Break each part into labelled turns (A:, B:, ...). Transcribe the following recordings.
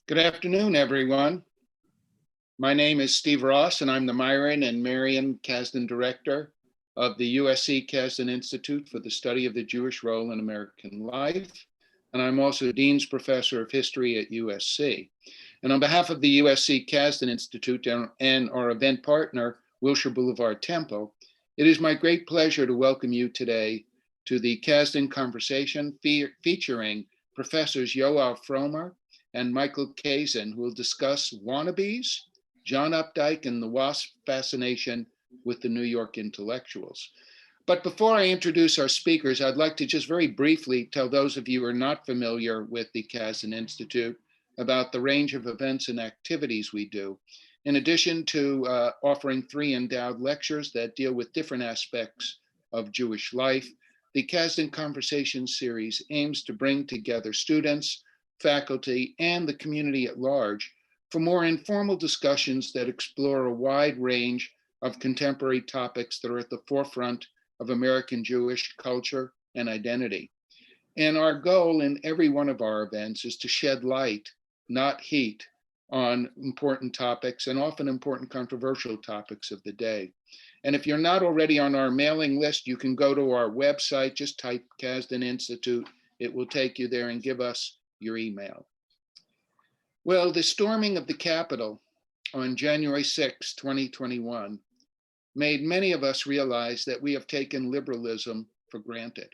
A: Good afternoon, everyone. My name is Steve Ross, and I'm the Myron and Marion Casden Director of the USC Casden Institute for the Study of the Jewish Role in American Life. And I'm also Dean's Professor of History at USC. And on behalf of the USC Casden Institute and our event partner, Wilshire Boulevard Temple, it is my great pleasure to welcome you today to the Casden Conversation featuring Professors Yoav Fromer and Michael Kazin, who will discuss Wannabes, John Updike, and the WASP Fascination with the New York intellectuals. But before I introduce our speakers, I'd like to just very briefly tell those of you who are not familiar with the Casden Institute about the range of events and activities we do. In addition to offering 3 endowed lectures that deal with different aspects of Jewish life, the Casden Conversation series aims to bring together students, faculty, and the community at large for more informal discussions that explore a wide range of contemporary topics that are at the forefront of American Jewish culture and identity. And our goal in every one of our events is to shed light, not heat, on important topics and often important controversial topics of the day. And if you're not already on our mailing list, you can go to our website, just type Casden Institute. It will take you there and give us your email. Well, the storming of the Capitol on January 6, 2021, made many of us realize that we have taken liberalism for granted,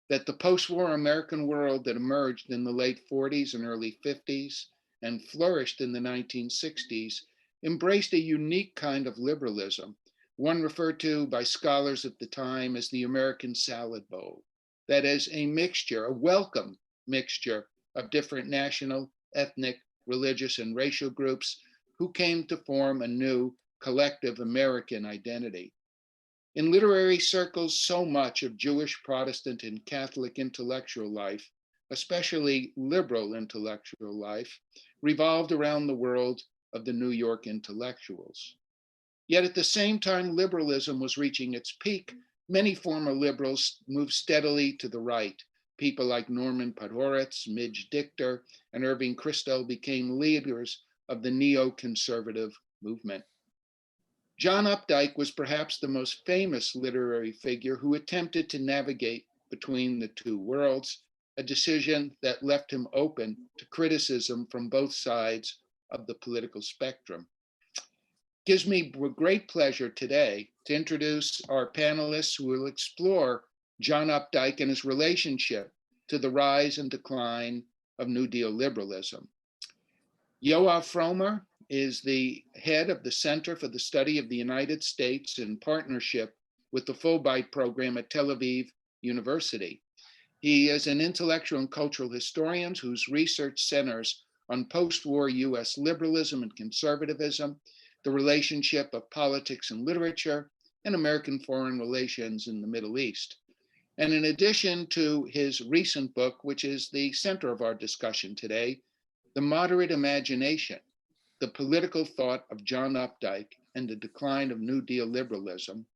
A: that the post-war American world that emerged in the late 40s and early 50s and flourished in the 1960s embraced a unique kind of liberalism, one referred to by scholars at the time as the American salad bowl. That is a mixture, a welcome mixture of different national, ethnic, religious, and racial groups who came to form a new collective American identity. In literary circles, so much of Jewish, Protestant, and Catholic intellectual life, especially liberal intellectual life, revolved around the world of the New York intellectuals. Yet at the same time liberalism was reaching its peak, many former liberals moved steadily to the right. People like Norman Podhoretz, Midge Dichter, and Irving Kristol became leaders of the neoconservative movement. John Updike was perhaps the most famous literary figure who attempted to navigate between the two worlds, a decision that left him open to criticism from both sides of the political spectrum. Gives me great pleasure today to introduce our panelists who will explore John Updike and his relationship to the rise and decline of New Deal liberalism. Yoav Fromer is the head of the Center for the Study of the United States in partnership with the Fulbright program at Tel Aviv University. He is an intellectual and cultural historian whose research centers on post-war US liberalism and conservatism, the relationship of politics and literature, and American foreign relations in the Middle East. And in addition to his recent book, which is the center of our discussion today, The Moderate Imagination, the Political Thought of John Updike and the Decline of New Deal Liberalism,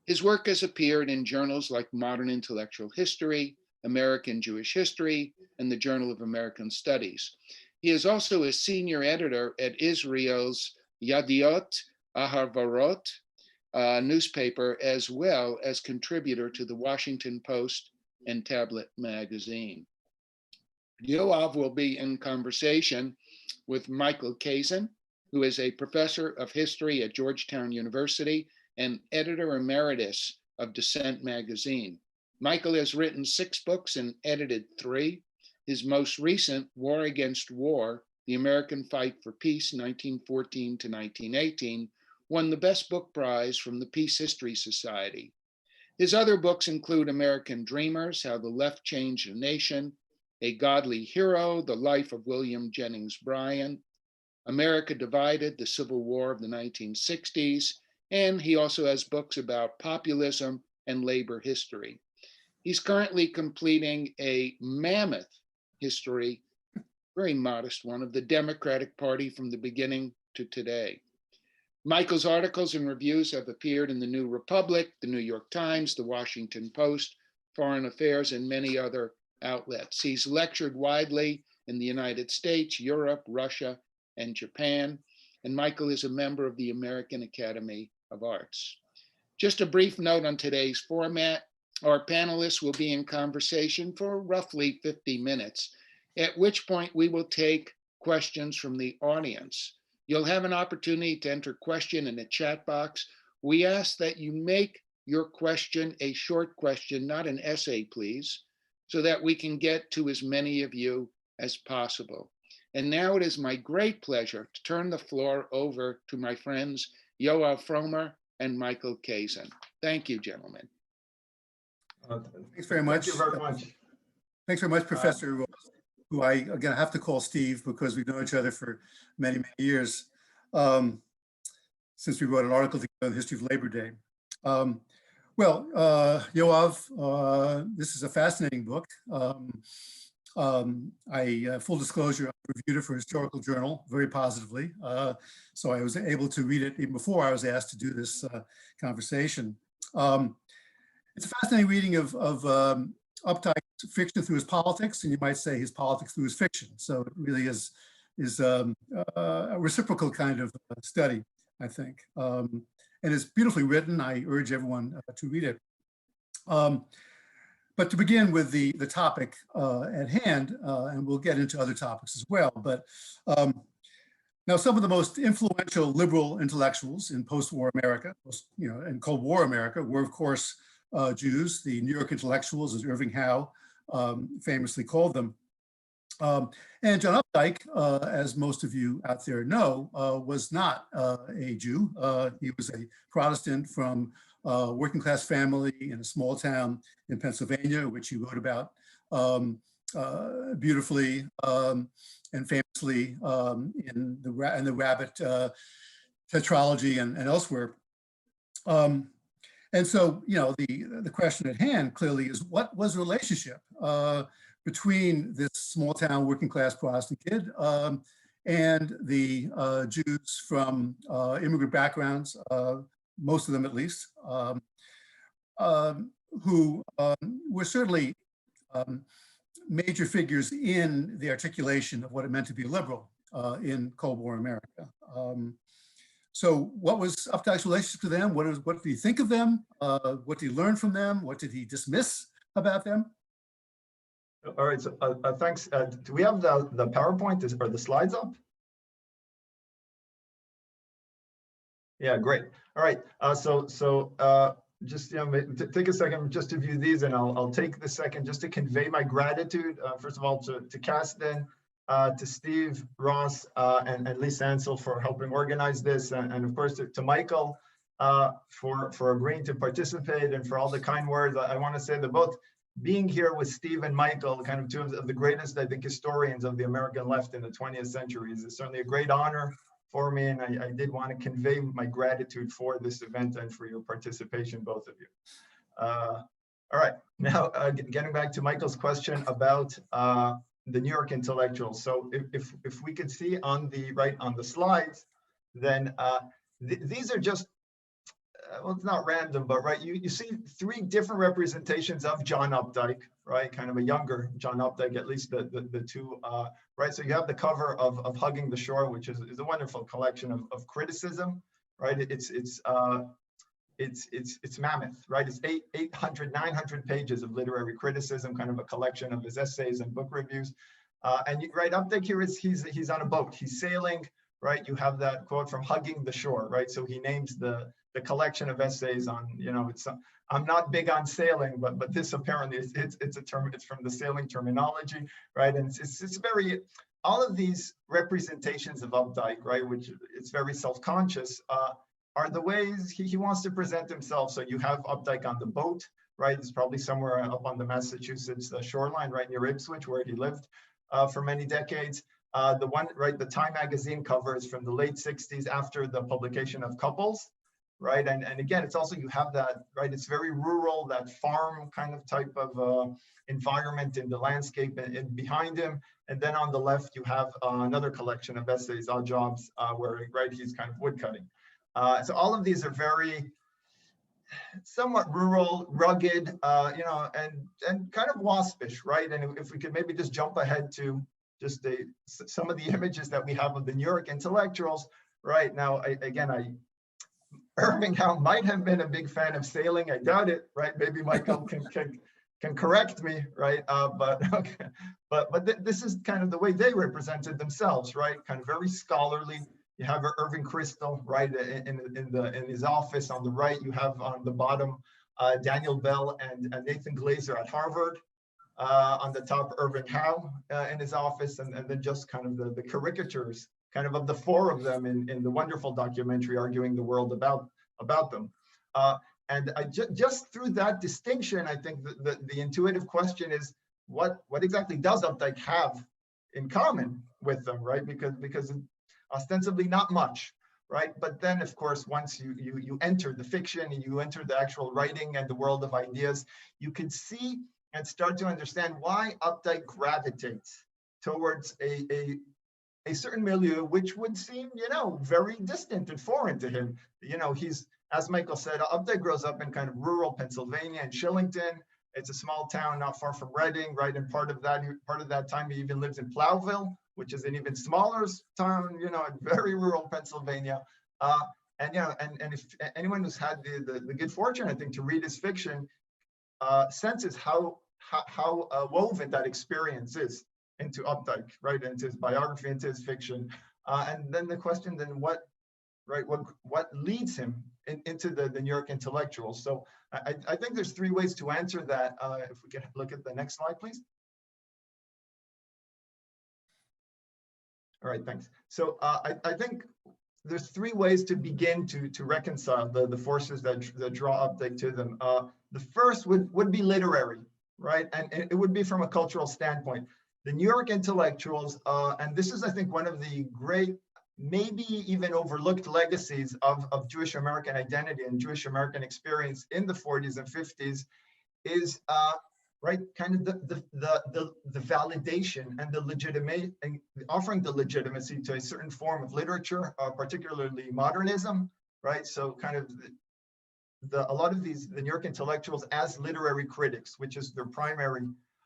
A: his work has appeared in journals like Modern Intellectual History, American Jewish History, and the Journal of American Studies. He is also a senior editor at Israel's Yadiot Aharvarot newspaper, as well as contributor to the Washington Post and Tablet magazine. Yoav will be in conversation with Michael Kazin, who is a professor of history at Georgetown University and editor emeritus of Dissent magazine. Michael has written 6 books and edited 3. His most recent, War Against War, The American Fight for Peace, 1914 to 1918, won the Best Book Prize from the Peace History Society. His other books include American Dreamers, How the Left Changed a Nation, A Godly Hero, The Life of William Jennings Bryan, America Divided, The Civil War of the 1960s, and he also has books about populism and labor history. He's currently completing a mammoth history, very modest one, of the Democratic Party from the beginning to today. Michael's articles and reviews have appeared in the New Republic, the New York Times, the Washington Post, Foreign Affairs, and many other outlets. He's lectured widely in the United States, Europe, Russia, and Japan. And Michael is a member of the American Academy of Arts. Just a brief note on today's format. Our panelists will be in conversation for roughly 50 minutes, at which point we will take questions from the audience. You'll have an opportunity to enter question in the chat box. We ask that you make your question a short question, not an essay, please, so that we can get to as many of you as possible. And now it is my great pleasure to turn the floor over to my friends Yoav Fromer and Michael Kazin. Thank you, gentlemen.
B: Thanks very much.
C: Thank you very much.
B: Thanks very much, Professor, who I, again, have to call Steve because we've known each other for many, many years, since we wrote an article together on the history of Labor Day. Yoav, this is a fascinating book. Full disclosure, I reviewed it for Historical Journal very positively. So I was able to read it even before I was asked to do this conversation. It's a fascinating reading of Updike's fiction through his politics, and you might say his politics through his fiction. So it really is a reciprocal kind of study, I think. And it's beautifully written. I urge everyone to read it. But to begin with the topic at hand, and we'll get into other topics as well, but now some of the most influential liberal intellectuals in post-war America, and Cold War America, were of course Jews, the New York intellectuals, as Irving Howe famously called them. And John Updike, as most of you out there know, was not a Jew. He was a Protestant from a working class family in a small town in Pennsylvania, which he wrote about beautifully and famously in the Rabbit tetralogy and elsewhere. And so, the question at hand clearly is, what was the relationship between this small town working class Protestant kid and the Jews from immigrant backgrounds, most of them at least, who were certainly major figures in the articulation of what it meant to be liberal in Cold War America. So what was Updike's relationship to them? What did he think of them? What did he learn from them? What did he dismiss about them?
C: All right, so thanks. Do we have the PowerPoint or the slides up? Yeah, great. All right, just take a second just to view these, and I'll take the second just to convey my gratitude, first of all, to Casden, to Steve, Ross, and Lisa Ansel for helping organize this, and of course to Michael for agreeing to participate, and for all the kind words. I want to say that both being here with Steve and Michael, kind of two of the greatest, I think, historians of the American left in the 20th century, is certainly a great honor for me, and I did want to convey my gratitude for this event and for your participation, both of you. All right, now getting back to Michael's question about the New York intellectuals. So if we could see on the slides, then these are just, well, it's not random, but you see three different representations of John Updike, right? Kind of a younger John Updike, at least the two, right? So you have the cover of Hugging the Shore, which is a wonderful collection of criticism, right? It's mammoth, right? It's 900 pages of literary criticism, kind of a collection of his essays and book reviews. And Updike here he's on a boat, he's sailing, right? You have that quote from Hugging the Shore, right? So he names the collection of essays on, I'm not big on sailing, but this apparently it's a term, it's from the sailing terminology, right? And it's very, all of these representations of Updike, right, which it's very self-conscious, are the ways he wants to present himself. So you have Updike on the boat, right? It's probably somewhere up on the Massachusetts shoreline, right near Ipswich, where he lived for many decades. The Time magazine cover is from the late 60s after the publication of Couples, right? And again, it's also, you have that, right? It's very rural, that farm kind of type of environment in the landscape and behind him. And then on the left, you have another collection of essays, Odd Jobs, where, right, he's kind of woodcutting. So all of these are very somewhat rural, rugged, and kind of waspish, right? And if we could maybe just jump ahead to just some of the images that we have of the New York intellectuals. Right now, Irving Howe might have been a big fan of sailing. I doubt it, right? Maybe Michael can correct me, right? But this is kind of the way they represented themselves, right? Kind of very scholarly. You have Irving Kristol, right, in his office on the right. You have on the bottom Daniel Bell and Nathan Glazer at Harvard. On the top, Irving Howe in his office, and then just kind of the caricatures, kind of the four of them in the wonderful documentary Arguing the World about them. And just through that distinction, I think the intuitive question is, what exactly does Updike have in common with them, right? Because ostensibly not much, right? But then, of course, once you enter the fiction and you enter the actual writing and the world of ideas, you can see and start to understand why Updike gravitates towards a certain milieu, which would seem, very distant and foreign to him. He's, as Michael said, Updike grows up in kind of rural Pennsylvania and Shillington. It's a small town not far from Reading, right? And part of that time, he even lives in Plowville, which is an even smaller town, in very rural Pennsylvania. And if anyone who's had the good fortune, I think, to read his fiction, senses how woven that experience is into Updike, right, into his biography, into his fiction, and then the question, then what leads him into the New York intellectuals? So I think there's three ways to answer that. If we can look at the next slide, please. All right, thanks. So I think there's three ways to begin to reconcile the forces that draw Updike to them. The first would be literary, right? And it would be from a cultural standpoint. The New York intellectuals, and this is, I think, one of the great, maybe even overlooked legacies of Jewish American identity and Jewish American experience in the 40s and 50s, is right, kind of the validation and the legitimate, and offering the legitimacy to a certain form of literature, particularly modernism, right? So kind of a lot of the New York intellectuals as literary critics, which is their primary,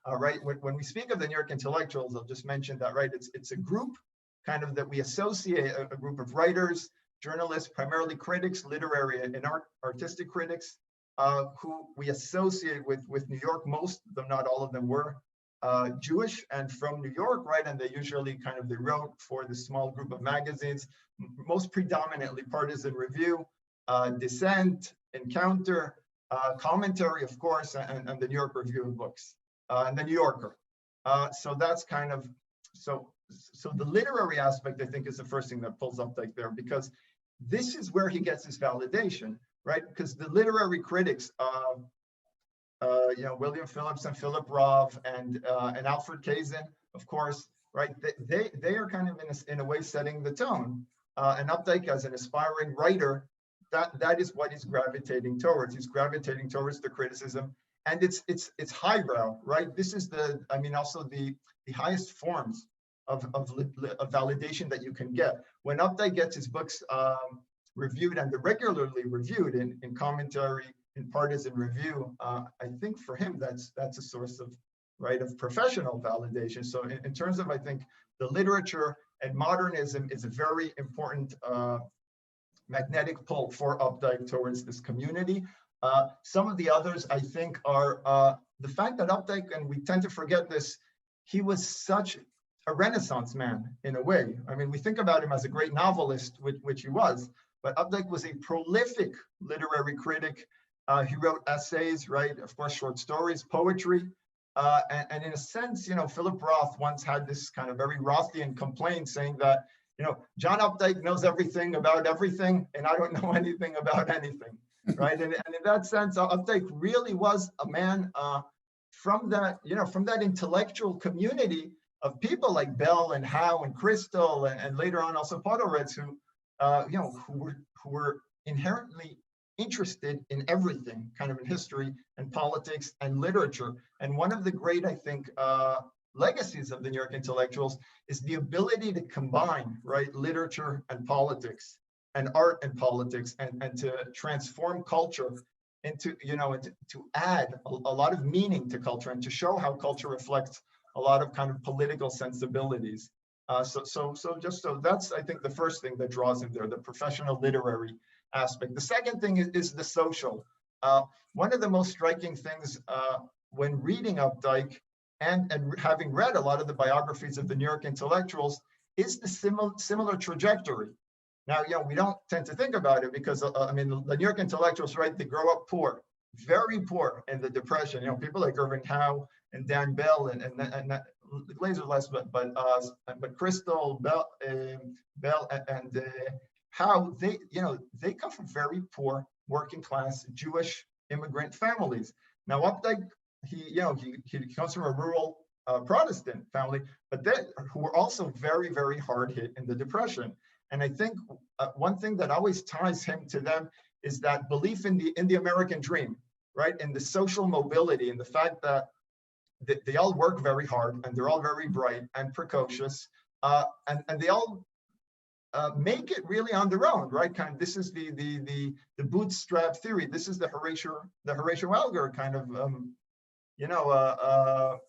C: right? When we speak of the New York intellectuals, I'll just mention that, right? It's a group kind of that we associate, a group of writers, journalists, primarily critics, literary and artistic critics, who we associate with New York. Most of them, not all of them, were Jewish and from New York, right? And they usually they wrote for this small group of magazines, most predominantly Partisan Review, Dissent, Encounter, Commentary, of course, and the New York Review of Books, and the New Yorker. So that's kind of, so the literary aspect, I think, is the first thing that pulls Updike there, because this is where he gets his validation, right? Because the literary critics, William Phillips and Philip Rov and Alfred Kazin, of course, right? They are kind of in a way setting the tone. And Updike, as an aspiring writer, that is what he's gravitating towards. He's gravitating towards the criticism, and it's highbrow, right? This is also the highest forms of validation that you can get. When Updike gets his books reviewed, and they're regularly reviewed in Commentary, in Partisan Review, I think for him that's a source of professional validation. So in terms of, I think, the literature and modernism is a very important magnetic pull for Updike towards this community. Some of the others, I think, are the fact that Updike, and we tend to forget this, he was such a Renaissance man in a way. I mean, we think about him as a great novelist, which he was, but Updike was a prolific literary critic. He wrote essays, right? Of course, short stories, poetry. And in a sense, Philip Roth once had this kind of very Rothian complaint saying that, John Updike knows everything about everything, and I don't know anything about anything, right? And in that sense, Updike really was a man from that intellectual community of people like Bell and Howe and Kristol, and later on also Podhoretz, who were inherently interested in everything, kind of in history and politics and literature. And one of the great, I think, legacies of the New York intellectuals is the ability to combine, right, literature and politics, and art and politics, and to transform culture into, to add a lot of meaning to culture, and to show how culture reflects a lot of kind of political sensibilities. So that's, I think, the first thing that draws him there, the professional literary aspect. The second thing is the social. One of the most striking things when reading Updike and having read a lot of the biographies of the New York intellectuals is the similar trajectory. Now, we don't tend to think about it because, I mean, the New York intellectuals, right, they grow up poor, very poor in the Depression. People like Irving Howe and Dan Bell and Glazer less, but Crystal, Bell and Howe, they come from very poor working class Jewish immigrant families. Now, Updike, he comes from a rural Protestant family, but who were also very, very hard hit in the Depression. And I think one thing that always ties him to them is that belief in the American dream, right? And the social mobility and the fact that they all work very hard and they're all very bright and precocious, and they all make it really on their own, right? Kind of, this is the bootstrap theory. This is the Horatio Alger kind of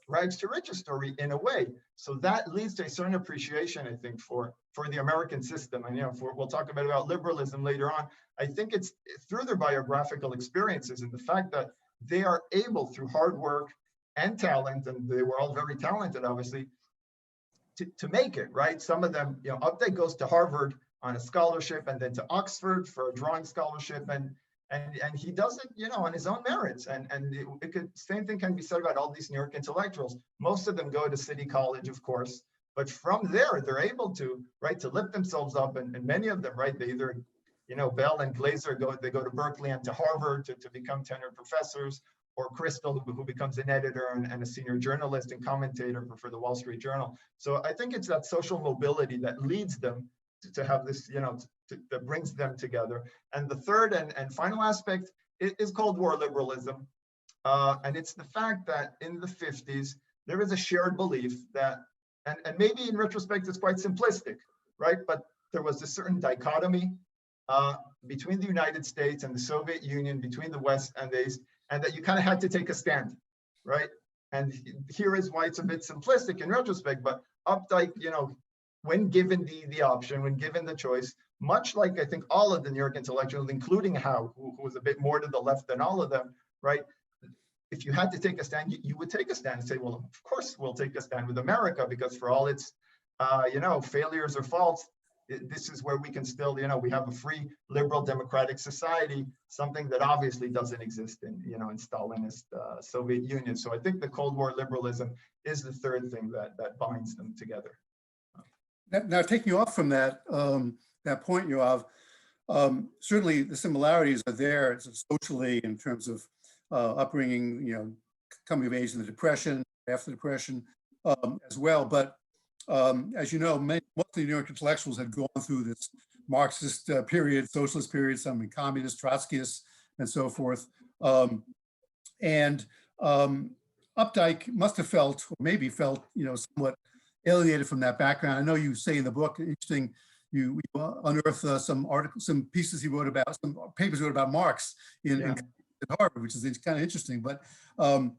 C: rags to riches story in a way. So that leads to a certain appreciation, I think, for the American system. And we'll talk about liberalism later on. I think it's through their biographical experiences and the fact that they are able, through hard work and talent, and they were all very talented, obviously, to make it, right? Some of them, Updike goes to Harvard on a scholarship and then to Oxford for a drawing scholarship, and he does it, on his own merits. And same thing can be said about all these New York intellectuals. Most of them go to City College, of course, but from there they're able to, right, to lift themselves up. And many of them, right, they either, Bell and Glazer go to Berkeley and to Harvard to become tenured professors, or Crystal, who becomes an editor and a senior journalist and commentator for the Wall Street Journal. So I think it's that social mobility that leads them to have this, that brings them together. And the third and final aspect is Cold War liberalism. And it's the fact that in the 50s, there is a shared belief that, and maybe in retrospect, it's quite simplistic, right? But there was a certain dichotomy between the United States and the Soviet Union, between the West and the East, and that you kind of had to take a stand, right? And here is why it's a bit simplistic in retrospect, but Updike, when given the option, when given the choice, much like I think all of the New York intellectuals, including Howe, who was a bit more to the left than all of them, right? If you had to take a stand, you would take a stand and say, well, of course we'll take a stand with America, because for all its, failures or faults, this is where we can still, we have a free, liberal, democratic society, something that obviously doesn't exist in Stalinist Soviet Union. So I think the Cold War liberalism is the third thing that binds them together.
B: Now, taking you off from that point, Yoav, certainly the similarities are there socially in terms of upbringing, coming of age in the Depression, after the Depression as well. But as you know, most of the New York intellectuals had gone through this Marxist period, socialist period, some communist, Trotskyists, and so forth. Updike must have felt, or maybe felt, somewhat alienated from that background. I know you say in the book, interesting, you unearth some articles, some pieces he wrote about, some papers he wrote about Marx in Harvard, which is kind of interesting. But I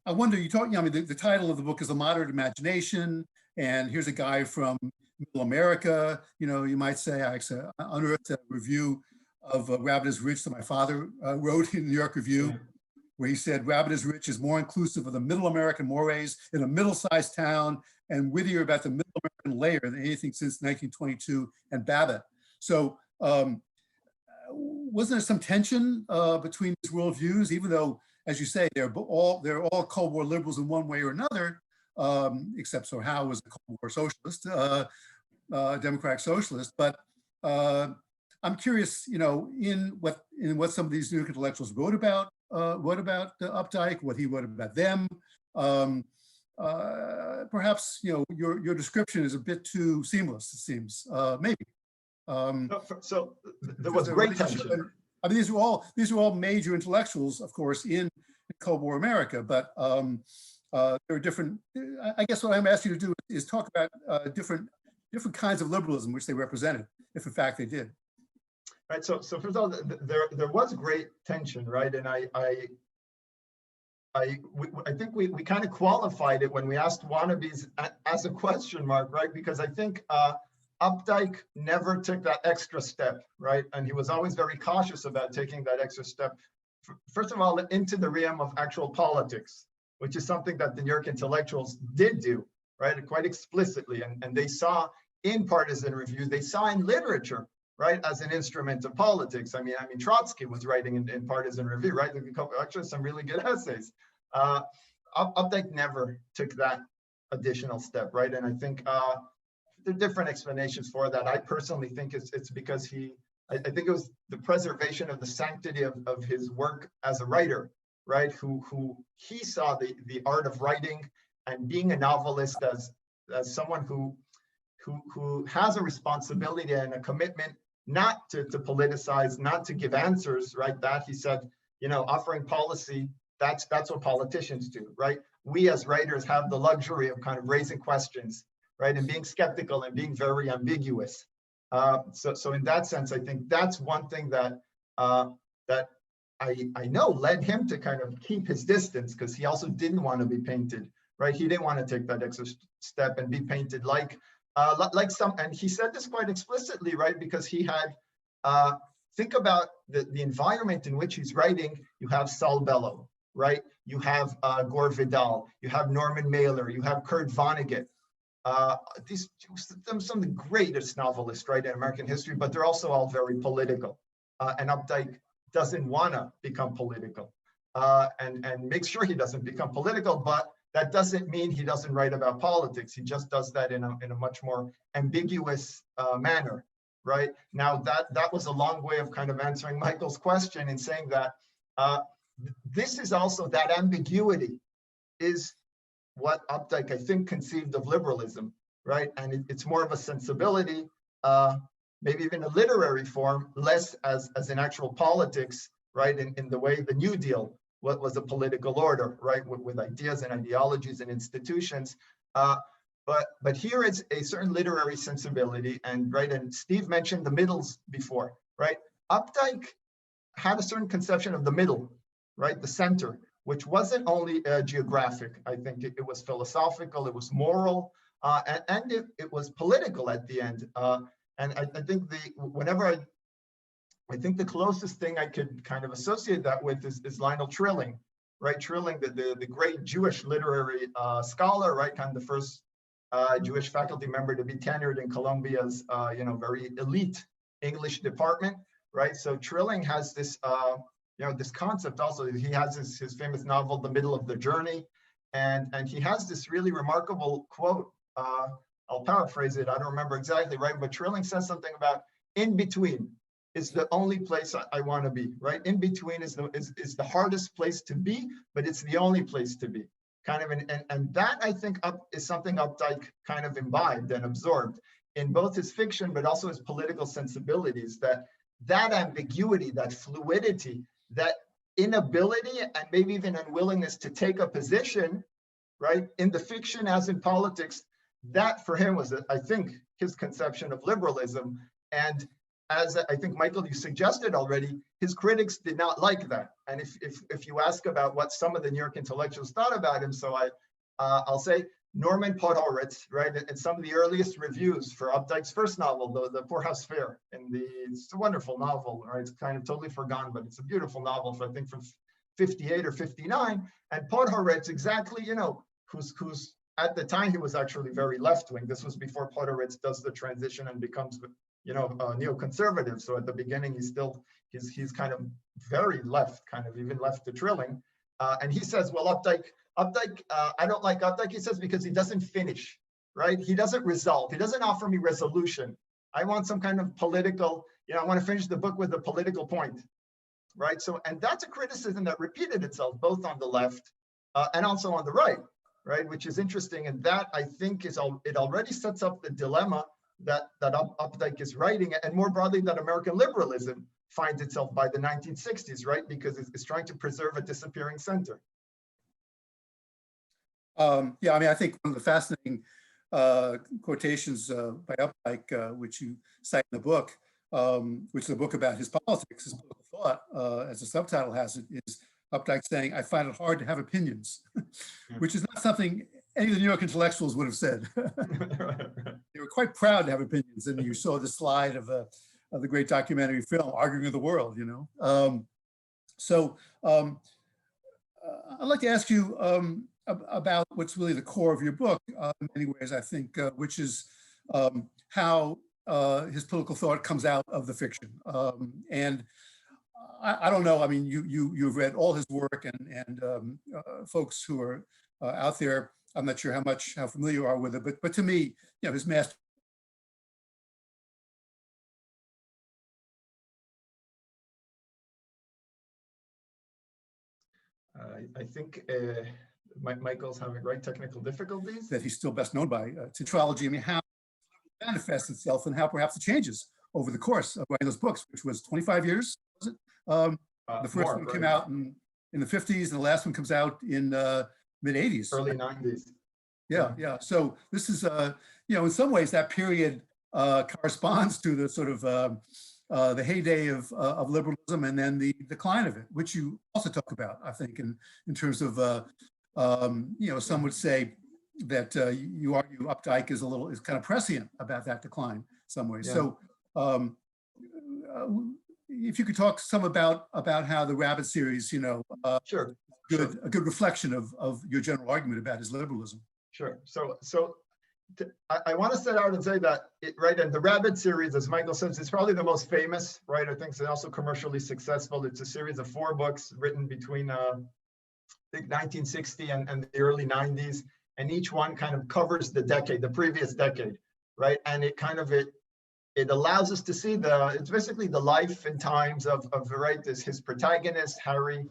B: wonder, the title of the book is A Moderate Imagination, and here's a guy from Middle America, you might say. I unearthed a review of Rabbit is Rich that my father wrote in the New York Review, where he said, Rabbit is Rich is more inclusive of the middle American mores in a middle-sized town and wittier about the middle American layer than anything since 1922 and Babbitt. So wasn't there some tension between these worldviews, even though, as you say, they're all Cold War liberals in one way or another, except Howe was a Cold War socialist, democratic socialist. But I'm curious, in what some of these New York intellectuals wrote about Updike, what he wrote about them. Perhaps your description is a bit too seamless, it seems. Maybe.
C: So there was great tension.
B: I mean, these are all major intellectuals, of course, in Cold War America, but there are different. I guess what I'm asking you to do is talk about different kinds of liberalism which they represented, if in fact they did.
C: Right. So first of all, there was great tension, right? And I I think we kind of qualified it when we asked Wannabes as a question mark, right? Because I think Updike never took that extra step, right? And he was always very cautious about taking that extra step. First of all, into the realm of actual politics, which is something that the New York intellectuals did do, right? Quite explicitly. And they saw in partisan review, they saw in literature, right, as an instrument of politics. I mean, Trotsky was writing in partisan review, right? Actually, some really good essays. Updike never took that additional step, right? And I think there are different explanations for that. I personally think it's because I think it was the preservation of the sanctity of his work as a writer, right? Who he saw the art of writing and being a novelist as someone who has a responsibility and a commitment not to politicize, not to give answers, right? That he said, offering policy, that's what politicians do, right? We as writers have the luxury of kind of raising questions, right? And being skeptical and being very ambiguous. So in that sense, I think that's one thing that I know led him to kind of keep his distance, because he also didn't want to be painted, right? He didn't want to take that extra step and be painted like some, and he said this quite explicitly, right? Because he had, think about the environment in which he's writing. You have Saul Bellow, right? You have Gore Vidal, you have Norman Mailer, you have Kurt Vonnegut. These some of the greatest novelists, right, in American history, but they're also all very political. And Updike doesn't want to become political, and make sure he doesn't become political, but that doesn't mean he doesn't write about politics. He just does that in a much more ambiguous manner, right? Now that was a long way of kind of answering Michael's question in saying that this is also that ambiguity is what Updike, I think, conceived of liberalism, right? And it's more of a sensibility, maybe even a literary form, less as an actual politics, right? In the way the New Deal was a political order, right? With ideas and ideologies and institutions. But here is a certain literary sensibility, and right, and Steve mentioned the middles before, right? Updike had a certain conception of the middle, right? The center, which wasn't only geographic. I think it was philosophical, it was moral, and it was political at the end. And I think I think the closest thing I could kind of associate that with is Lionel Trilling, right? Trilling, the great Jewish literary scholar, right? Kind of the first Jewish faculty member to be tenured in Columbia's, very elite English department, right? So Trilling has this, this concept also. He has his famous novel, The Middle of the Journey, and he has this really remarkable quote. I'll paraphrase it. I don't remember exactly, right? But Trilling says something about in between is the only place I want to be, right? In between is the hardest place to be, but it's the only place to be. Kind of, and that I think is something Updike kind of imbibed and absorbed in both his fiction, but also his political sensibilities. That ambiguity, that fluidity, that inability, and maybe even unwillingness to take a position, right, in the fiction as in politics. That for him was, I think, his conception of liberalism. And as I think, Michael, you suggested already, his critics did not like that. And if you ask about what some of the New York intellectuals thought about him, so I'll say Norman Podhoretz, right, in some of the earliest reviews for Updike's first novel, the Poorhouse Fare, it's a wonderful novel, right? It's kind of totally forgotten, but it's a beautiful novel, I think from 58 or 59. And Podhoretz, exactly, who's at the time he was actually very left-wing. This was before Podhoretz does the transition and becomes neoconservative. So at the beginning, he's kind of very left, kind of even left to Trilling. And he says, well, Updike, I don't like Updike, he says, because he doesn't finish, right? He doesn't resolve. He doesn't offer me resolution. I want some kind of political, I want to finish the book with a political point, right? So, and that's a criticism that repeated itself both on the left and also on the right, which is interesting. And that, I think, it already sets up the dilemma that Updike is writing, and more broadly that American liberalism finds itself by the 1960s, right? Because it's trying to preserve a disappearing center.
B: I think one of the fascinating quotations by Updike, which you cite in the book, which is a book about his politics, his political thought, as the subtitle has it, is Updike saying, I find it hard to have opinions, which is not something any of the New York intellectuals would have said. They were quite proud to have opinions. And you saw the slide of the great documentary film, Arguing with the World, you know. I'd like to ask you about what's really the core of your book, in many ways, I think, which is how his political thought comes out of the fiction. And I don't know, I mean, you've read all his work, and folks who are out there, I'm not sure how familiar you are with it, but to me, you know, his master.
C: I think Michael's having technical difficulties.
B: That he's still best known by, tetralogy. I mean, how it manifests itself and how perhaps it changes over the course of writing those books, which was 25 years, was it? The first one came out in the 50s, and the last one comes out in mid 80s.
C: Early 90s.
B: Yeah. So this is, you know, in some ways that period corresponds to the sort of the heyday of liberalism and then the decline of it, which you also talk about, I think, in terms of, you know, some would say that you argue Updike is kind of prescient about that decline in some ways. Yeah. So if you could talk some about how the Rabbit series, you know,
C: sure.
B: A good reflection of your general argument about his liberalism.
C: Sure. So I want to set out and say that, and the Rabbit series, as Michael says, is probably the most famous, right? I think it's also commercially successful. It's a series of 4 books written between, I think, 1960 and the early 90s. And each one kind of covers the previous decade, right? And it allows us to see it's basically the life and times of his protagonist, Harry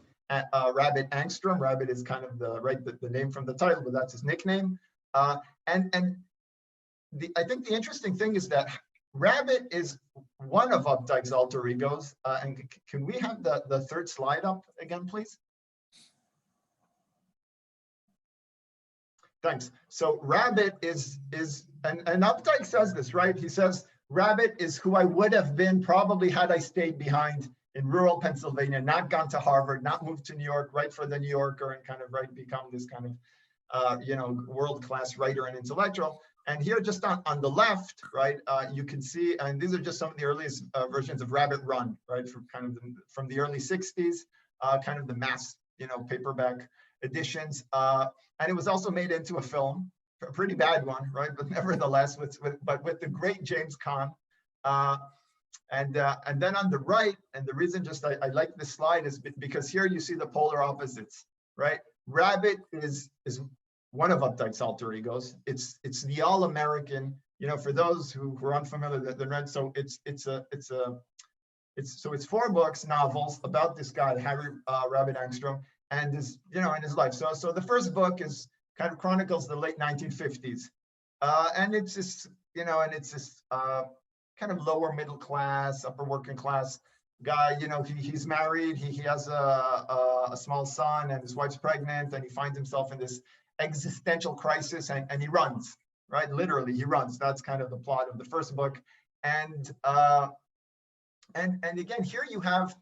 C: Rabbit Angstrom. Rabbit is kind of the name from the title, but that's his nickname. I think the interesting thing is that Rabbit is one of Updike's alter egos. And can we have the third slide up again, please? Thanks. So Rabbit is and Updike says this, right? He says, Rabbit is who I would have been probably had I stayed behind in rural Pennsylvania, not gone to Harvard, not moved to New York, write for the New Yorker, and kind of become this kind of you know, world-class writer and intellectual. And here, just on the left, right, you can see, and these are just some of the earliest versions of Rabbit Run, right, from the early 60s, kind of the mass, you know, paperback editions. And it was also made into a film, a pretty bad one, right, but nevertheless, with the great James Caan. And then on the right, and the reason I like this slide is because here you see the polar opposites, right? Rabbit is one of Updike's alter egos. It's the all-American, you know, for those who are unfamiliar, the read. So it's 4 books, novels about this guy, Harry Rabbit Angstrom, and his, you know, and his life. So the first book is kind of chronicles the late 1950s, and it's this, you know, and it's this kind of lower middle class, upper working class guy. You know, he's married, he has a small son, and his wife's pregnant, and he finds himself in this existential crisis, and he runs, right? Literally, he runs. That's kind of the plot of the first book. And again, here you have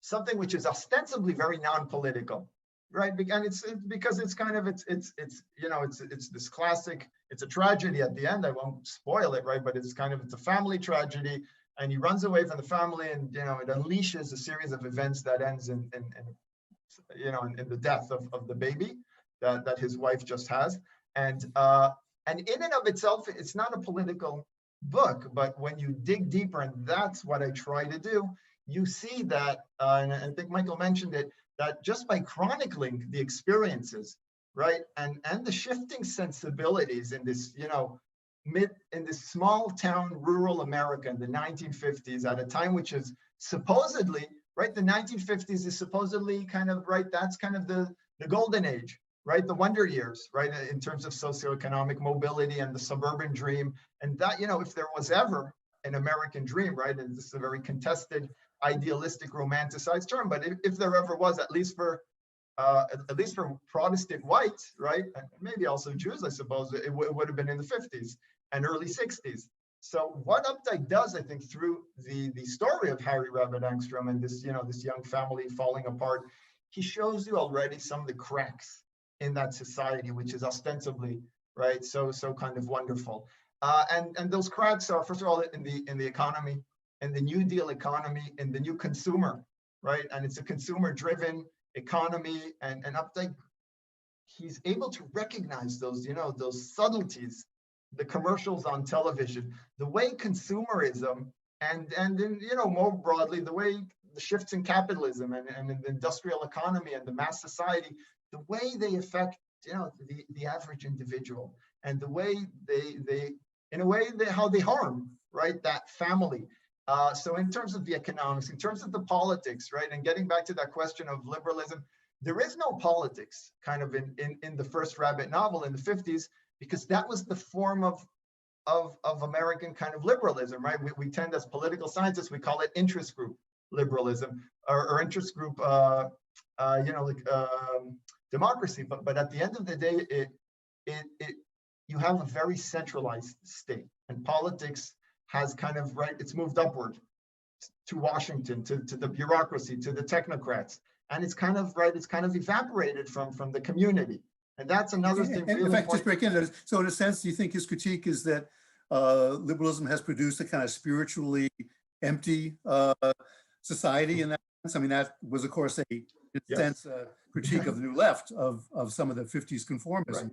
C: something which is ostensibly very non-political, right? And it's because it's kind of it's you know, it's this classic. It's a tragedy at the end. I won't spoil it, right? But it's a family tragedy, and he runs away from the family, and you know, it unleashes a series of events that ends in you know, in the death of the baby that his wife just has. And in and of itself, it's not a political book, but when you dig deeper, and that's what I try to do, you see that, and I think Michael mentioned it, that just by chronicling the experiences, right, and the shifting sensibilities in this, you know, in this small town, rural America in the 1950s, at a time which is supposedly, right, the 1950s is supposedly kind of, right, that's kind of the golden age, right, the wonder years, right, in terms of socioeconomic mobility and the suburban dream. And that, you know, if there was ever an American dream, right, and this is a very contested, idealistic, romanticized term, but if there ever was, at least for Protestant whites, right, and maybe also Jews, I suppose, it would have been in the 50s and early 60s. So what Updike does, I think, through the story of Harry Rabbit Angstrom and this, you know, this young family falling apart, he shows you already some of the cracks in that society, which is ostensibly, right, so kind of wonderful. And those cracks are, first of all, in the economy, in the New Deal economy, in the new consumer, right? And it's a consumer-driven economy, and Updike, he's able to recognize those, those subtleties, the commercials on television, the way consumerism, and then, more broadly, the way the shifts in capitalism and in the industrial economy and the mass society, the way they affect, the average individual, and the way how they harm, right, that family. So in terms of the economics, in terms of the politics, right, and getting back to that question of liberalism, there is no politics kind of in the first Rabbit novel in the 50s, because that was the form of American kind of liberalism, right? We tend, as political scientists, we call it interest group liberalism, or interest group, democracy. But at the end of the day, you have a very centralized state, and politics has kind of, right, it's moved upward to Washington, to the bureaucracy, to the technocrats, and it's kind of, right, it's kind of evaporated from the community. And that's another thing.
B: And
C: really
B: in fact, just break into, so in a sense, do you think his critique is that liberalism has produced a kind of spiritually empty society in that sense? I mean, that was, of course, in a sense, a critique of the New Left, of some of the 50s conformism.
C: Right.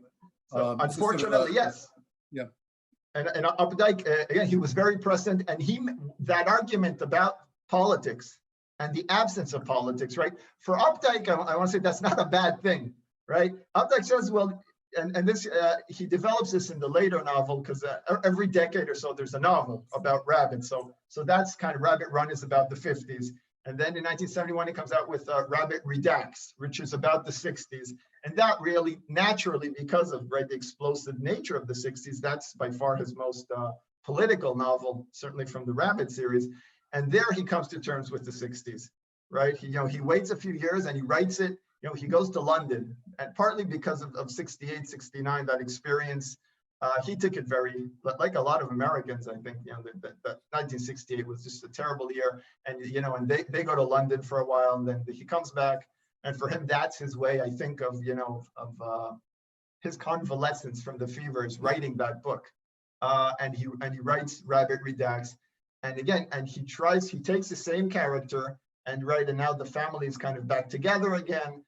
C: So unfortunately, yes.
B: Yeah.
C: And Updike, again, he was very present, and that argument about politics and the absence of politics, right? For Updike, I want to say that's not a bad thing, right? Updike says, well, and this, he develops this in the later novel, because every decade or so there's a novel about rabbits. So that's kind of, Rabbit Run is about the 50s. And then in 1971, he comes out with Rabbit Redacts, which is about the 60s. And that really, naturally, because of, right, the explosive nature of the 60s, that's by far his most political novel, certainly from the Rabbit series. And there he comes to terms with the 60s, right? He waits a few years and he writes it. He goes to London, and partly because of 68, 69, that experience, he took it very, like a lot of Americans, I think, that 1968 was just a terrible year. And, and they go to London for a while, and then he comes back. And for him, that's his way, I think, of his convalescence from the fevers, writing that book. And he writes Rabbit Redacts. And again, and he takes the same character, and now the family is kind of back together again.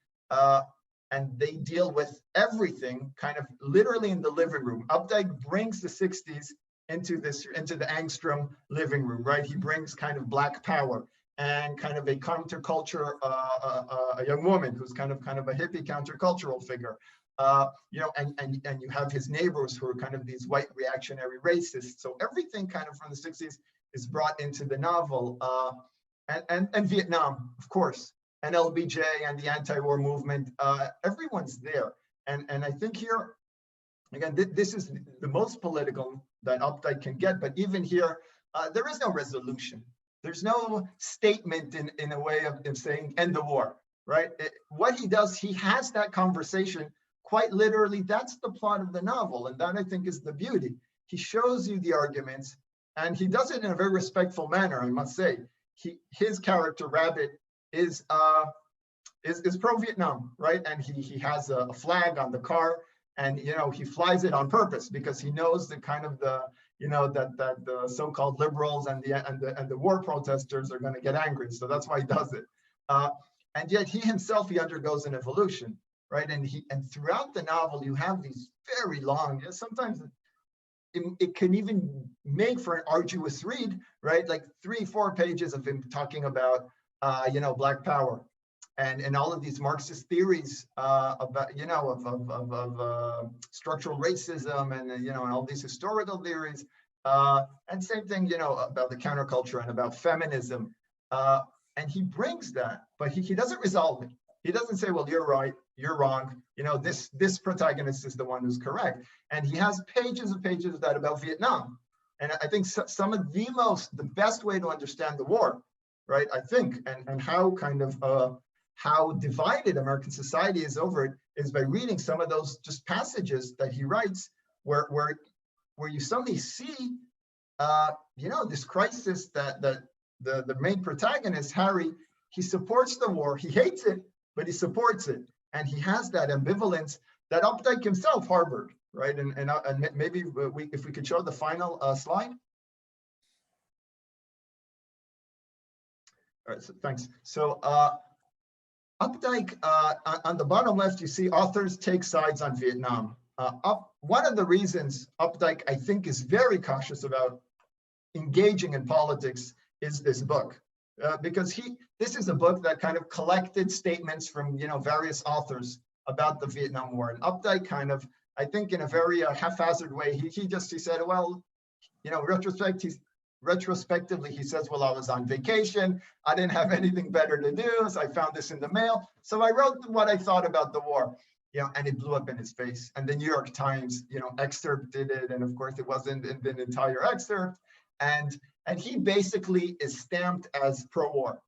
C: And they deal with everything kind of literally in the living room. Updike brings the 60s into the Angstrom living room, right? He brings kind of Black power and kind of a counterculture, a young woman who's kind of a hippie countercultural figure. And you have his neighbors who are kind of these white reactionary racists. So everything kind of from the 60s is brought into the novel. And Vietnam, of course, and LBJ and the anti-war movement, everyone's there. And I think here, again, this is the most political that Updike can get, but even here, there is no resolution. There's no statement in a way of saying, end the war, right? What he does, he has that conversation quite literally. That's the plot of the novel, and that, I think, is the beauty. He shows you the arguments, and he does it in a very respectful manner, I must say. His character, Rabbit, is pro-Vietnam, right? And he has a flag on the car, and he flies it on purpose because he knows that kind of that the so-called liberals and the war protesters are going to get angry. So that's why he does it. And yet he himself, he undergoes an evolution, right? And throughout the novel, you have these very long, sometimes it can even make for an arduous read, right? Like 3-4 pages of him talking about Black power and all of these Marxist theories about of structural racism and all these historical theories, and same thing about the counterculture and about feminism, and he brings that, but he doesn't resolve it. He doesn't say, well, you're right, you're wrong, this protagonist is the one who's correct. And he has pages and pages of that about Vietnam. And I think some of the best way to understand the war, right, I think, and how kind of how divided American society is over it, is by reading some of those just passages that he writes, where you suddenly see, this crisis that the main protagonist, Harry, he supports the war, he hates it, but he supports it. And he has that ambivalence that Updike himself harbored, right? And maybe if we could show the final slide. All right, so thanks. So Updike, on the bottom left, you see authors take sides on Vietnam. One of the reasons Updike, I think, is very cautious about engaging in politics is this book. Because this is a book that kind of collected statements from various authors about the Vietnam War. And Updike kind of, I think in a very haphazard way, he said, well, retrospectively, he says, well, I was on vacation. I didn't have anything better to do. So I found this in the mail. So I wrote what I thought about the war, and it blew up in his face. And the New York Times, excerpted it. And of course, it wasn't an entire excerpt. And he basically is stamped as pro-war,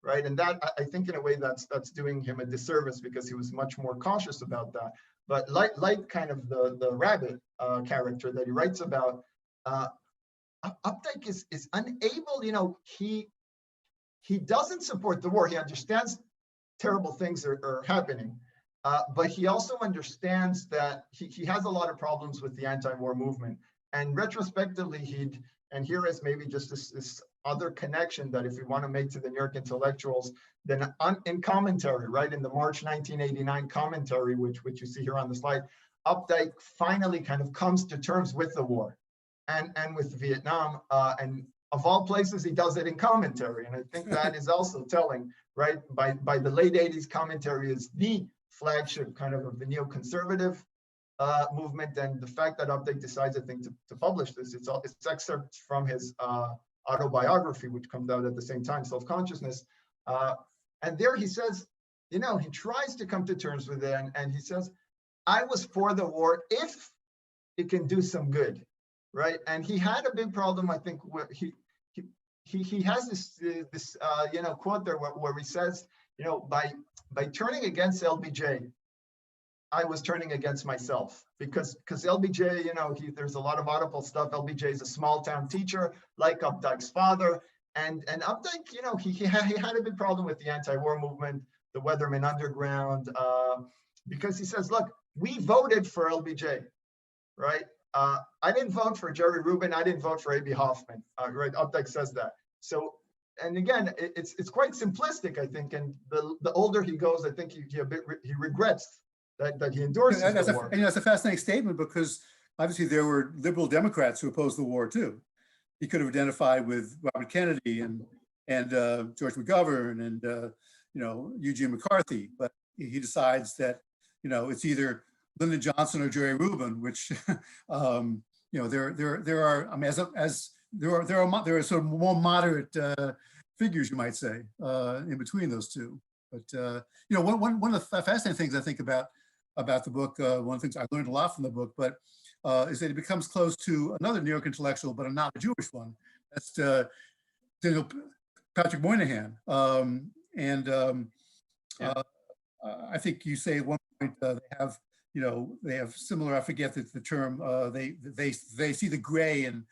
C: right? And that, I think in a way that's doing him a disservice because he was much more cautious about that. But like kind of the rabbit character that he writes about, Updike is unable, he doesn't support the war. He understands terrible things are happening, but he also understands that he has a lot of problems with the anti-war movement. And retrospectively, and here is maybe just this other connection that if we want to make to the New York intellectuals, then in commentary, right, in the March 1989 commentary, which you see here on the slide, Updike finally kind of comes to terms with the war and with Vietnam. And of all places, he does it in commentary. And I think that is also telling, right? By the late 80s, commentary is the flagship kind of the neoconservative movement. And the fact that Updike decides, I think, to publish this, it's excerpts from his autobiography, which comes out at the same time, Self-Consciousness. And there he says, he tries to come to terms with it. And he says, I was for the war if it can do some good, right? And he had a big problem, I think, where he has this quote there where he says, by turning against LBJ, I was turning against myself because LBJ, there's a lot of audible stuff. LBJ is a small town teacher, like Updike's father, and Updike, he had a big problem with the anti-war movement, the Weatherman Underground, because he says, look, we voted for LBJ, right? I didn't vote for Jerry Rubin. I didn't vote for A.B. Hoffman, right? Updike says that. So, and again, it's quite simplistic, I think. And the older he goes, I think he regrets that he endorses the war.
B: And that's a fascinating statement because obviously there were liberal Democrats who opposed the war too. He could have identified with Robert Kennedy and George McGovern and Eugene McCarthy, but he decides that it's either Lyndon Johnson or Jerry Rubin, which there are. I mean, there are sort of more moderate figures, you might say, in between those two. But one of the fascinating things I think about the book, one of the things I learned a lot from the book, but is that it becomes close to another New York intellectual, but not a Jewish one. That's Daniel Patrick Moynihan, I think you say at one point they have similar. I forget the term. They see the gray in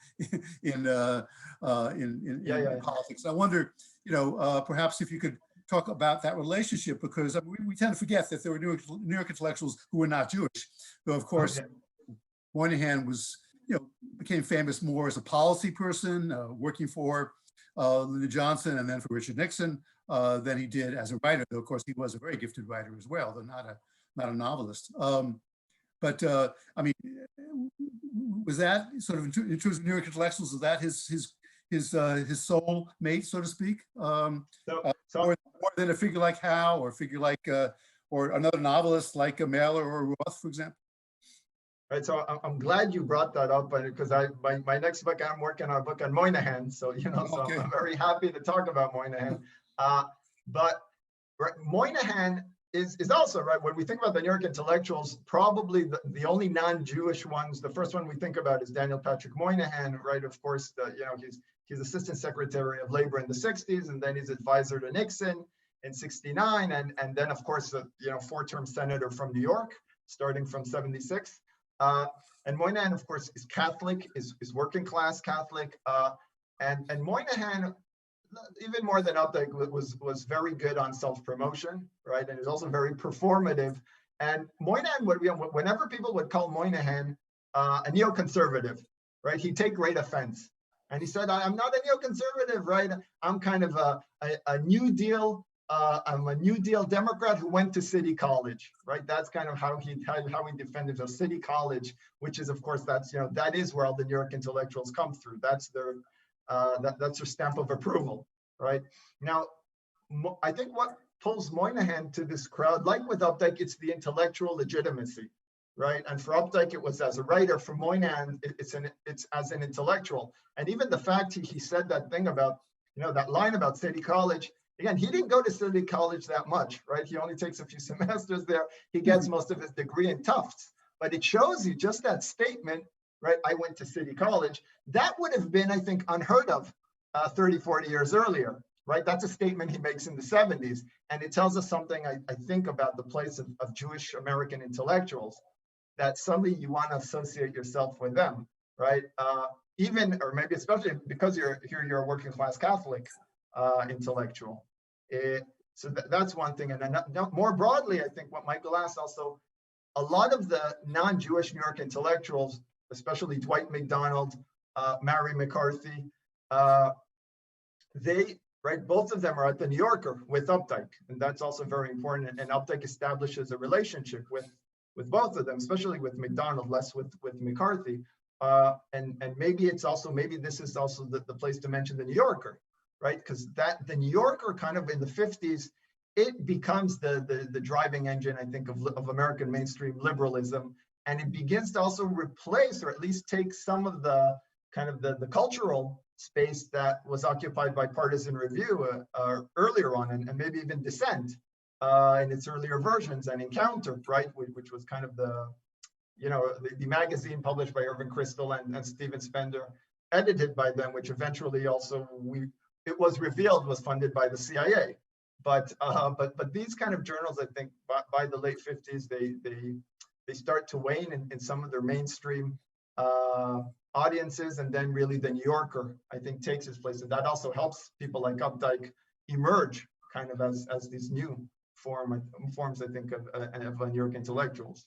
B: politics. I wonder, perhaps if you could talk about that relationship, because we tend to forget that there were New York intellectuals who were not Jewish. Though of course, Moynihan was, became famous more as a policy person, working for Lyndon Johnson and then for Richard Nixon, than he did as a writer. Though of course he was a very gifted writer as well, though not a novelist. I mean, was that sort of in terms of New York intellectuals? Was that his soul mate, so to speak? More than a figure like Howe, or a figure like, or another novelist like Mailer or Roth, for example.
C: Right. So I'm glad you brought that up, because my next book, I'm working on a book on Moynihan. So so I'm very happy to talk about Moynihan. But Moynihan is also, right, when we think about the New York intellectuals, probably the only non-Jewish ones. The first one we think about is Daniel Patrick Moynihan, right? Of course, he's Assistant Secretary of Labor in the 60s, and then he's advisor to Nixon in 69, and then of course, 4-term senator from New York, starting from 76. And Moynihan, of course, is Catholic, is working class Catholic, and Moynihan, even more than Updike, was very good on self-promotion, right? And is also very performative. And Moynihan, whenever people would call Moynihan a neoconservative, right, he'd take great offense. And he said, I'm not a neoconservative, right? I'm kind of a New Deal, I'm a New Deal Democrat who went to City College, right? That's kind of how he defended the City College, which is, of course, that is where all the New York intellectuals come through. That's their stamp of approval, right? Now, I think what pulls Moynihan to this crowd, like with Updike, it's the intellectual legitimacy, right? And for Updike, it was as a writer. For Moynihan, it's as an intellectual. And even the fact he said that thing about, that line about City College, again, he didn't go to City College that much, right? He only takes a few semesters there. He gets most of his degree in Tufts. But it shows you just that statement, right? I went to City College. That would have been, I think, unheard of 30, 40 years earlier, right? That's a statement he makes in the 70s. And it tells us something, I think, about the place of Jewish American intellectuals, that suddenly you want to associate yourself with them, right? Even, or maybe especially because you're a working class Catholic intellectual. So that's one thing. And then more broadly, I think what Michael asked also, a lot of the non-Jewish New York intellectuals, especially Dwight McDonald, Mary McCarthy, both of them are at the New Yorker with Updike. And that's also very important. And Updike establishes a relationship with both of them, especially with McDonald, less with McCarthy. And maybe this is also the place to mention the New Yorker, right? Because the New Yorker kind of in the 50s, it becomes the driving engine, I think, of American mainstream liberalism. And it begins to also replace, or at least take some of the kind of the cultural space that was occupied by partisan review earlier on, and maybe even Dissent in its earlier versions, and Encounter, right, which was kind of the magazine published by Irving Kristol and Stephen Spender, edited by them, which eventually also it was revealed was funded by the CIA. But these kind of journals, I think, by the late 50s, they start to wane in some of their mainstream audiences, and then really the New Yorker, I think, takes its place, and that also helps people like Updike emerge kind of as these new forms, I think, of New York intellectuals.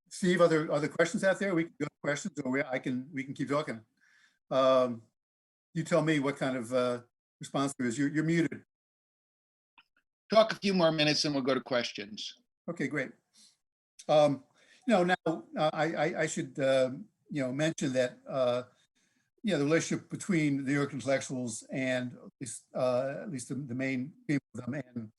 B: Steve, other questions out there? We can go to questions, or we can keep talking. You tell me what kind of response there is. You're muted.
A: Talk a few more minutes and we'll go to questions.
B: Okay, great. Now I should mention that the relationship between the New York intellectuals and at least the main people of them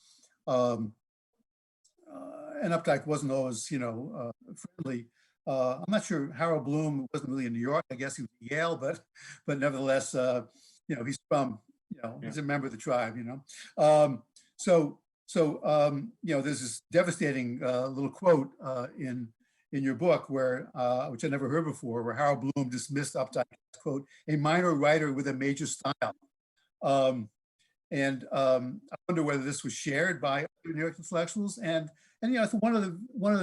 B: and Updike wasn't always friendly. I'm not sure Harold Bloom wasn't really in New York. I guess he was at Yale, but nevertheless, he's from he's a member of the tribe. So there's this devastating little quote in your book where which I never heard before, where Harold Bloom dismissed Updike as, quote, a minor writer with a major style. And I wonder whether this was shared by New York intellectuals. And one of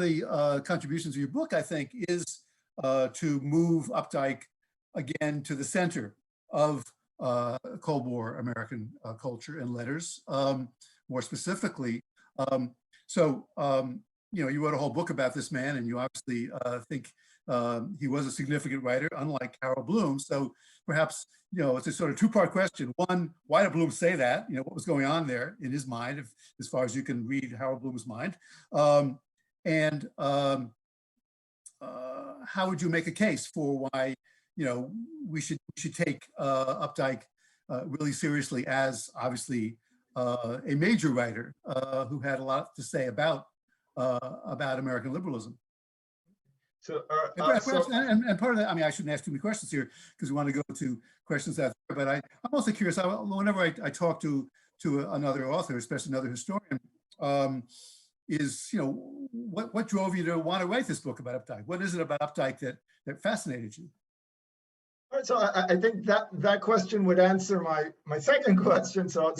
B: the contributions of your book, I think, is to move Updike again to the center of Cold War American culture and letters, more specifically. You wrote a whole book about this man, and you obviously think he was a significant writer, unlike Harold Bloom. So perhaps, it's a sort of two-part question. One, why did Bloom say that? What was going on there in his mind, as far as you can read Harold Bloom's mind? And how would you make a case for why, we should take Updike really seriously as, obviously, a major writer who had a lot to say about American liberalism?
C: So,
B: and part of that, I shouldn't ask too many questions here because we want to go to questions out there, but I'm also curious, whenever I talk to another author, especially another historian, is, what drove you to want to write this book about Updike? What is it about Updike that fascinated you?
C: All right, so I think that question would answer my second question. So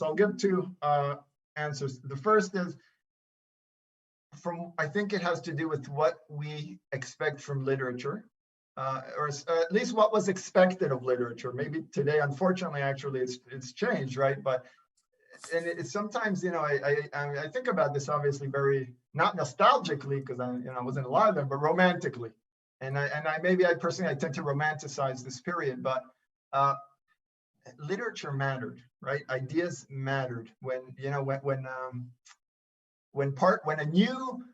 C: I'll give two answers. The first is, I think it has to do with what we expect from literature, or at least what was expected of literature. Maybe today, unfortunately, actually, it's changed, right? But and it's sometimes, you know, I think about this obviously very not nostalgically because I wasn't alive then, but romantically, and I maybe I personally I tend to romanticize this period, but literature mattered, right? Ideas mattered when a new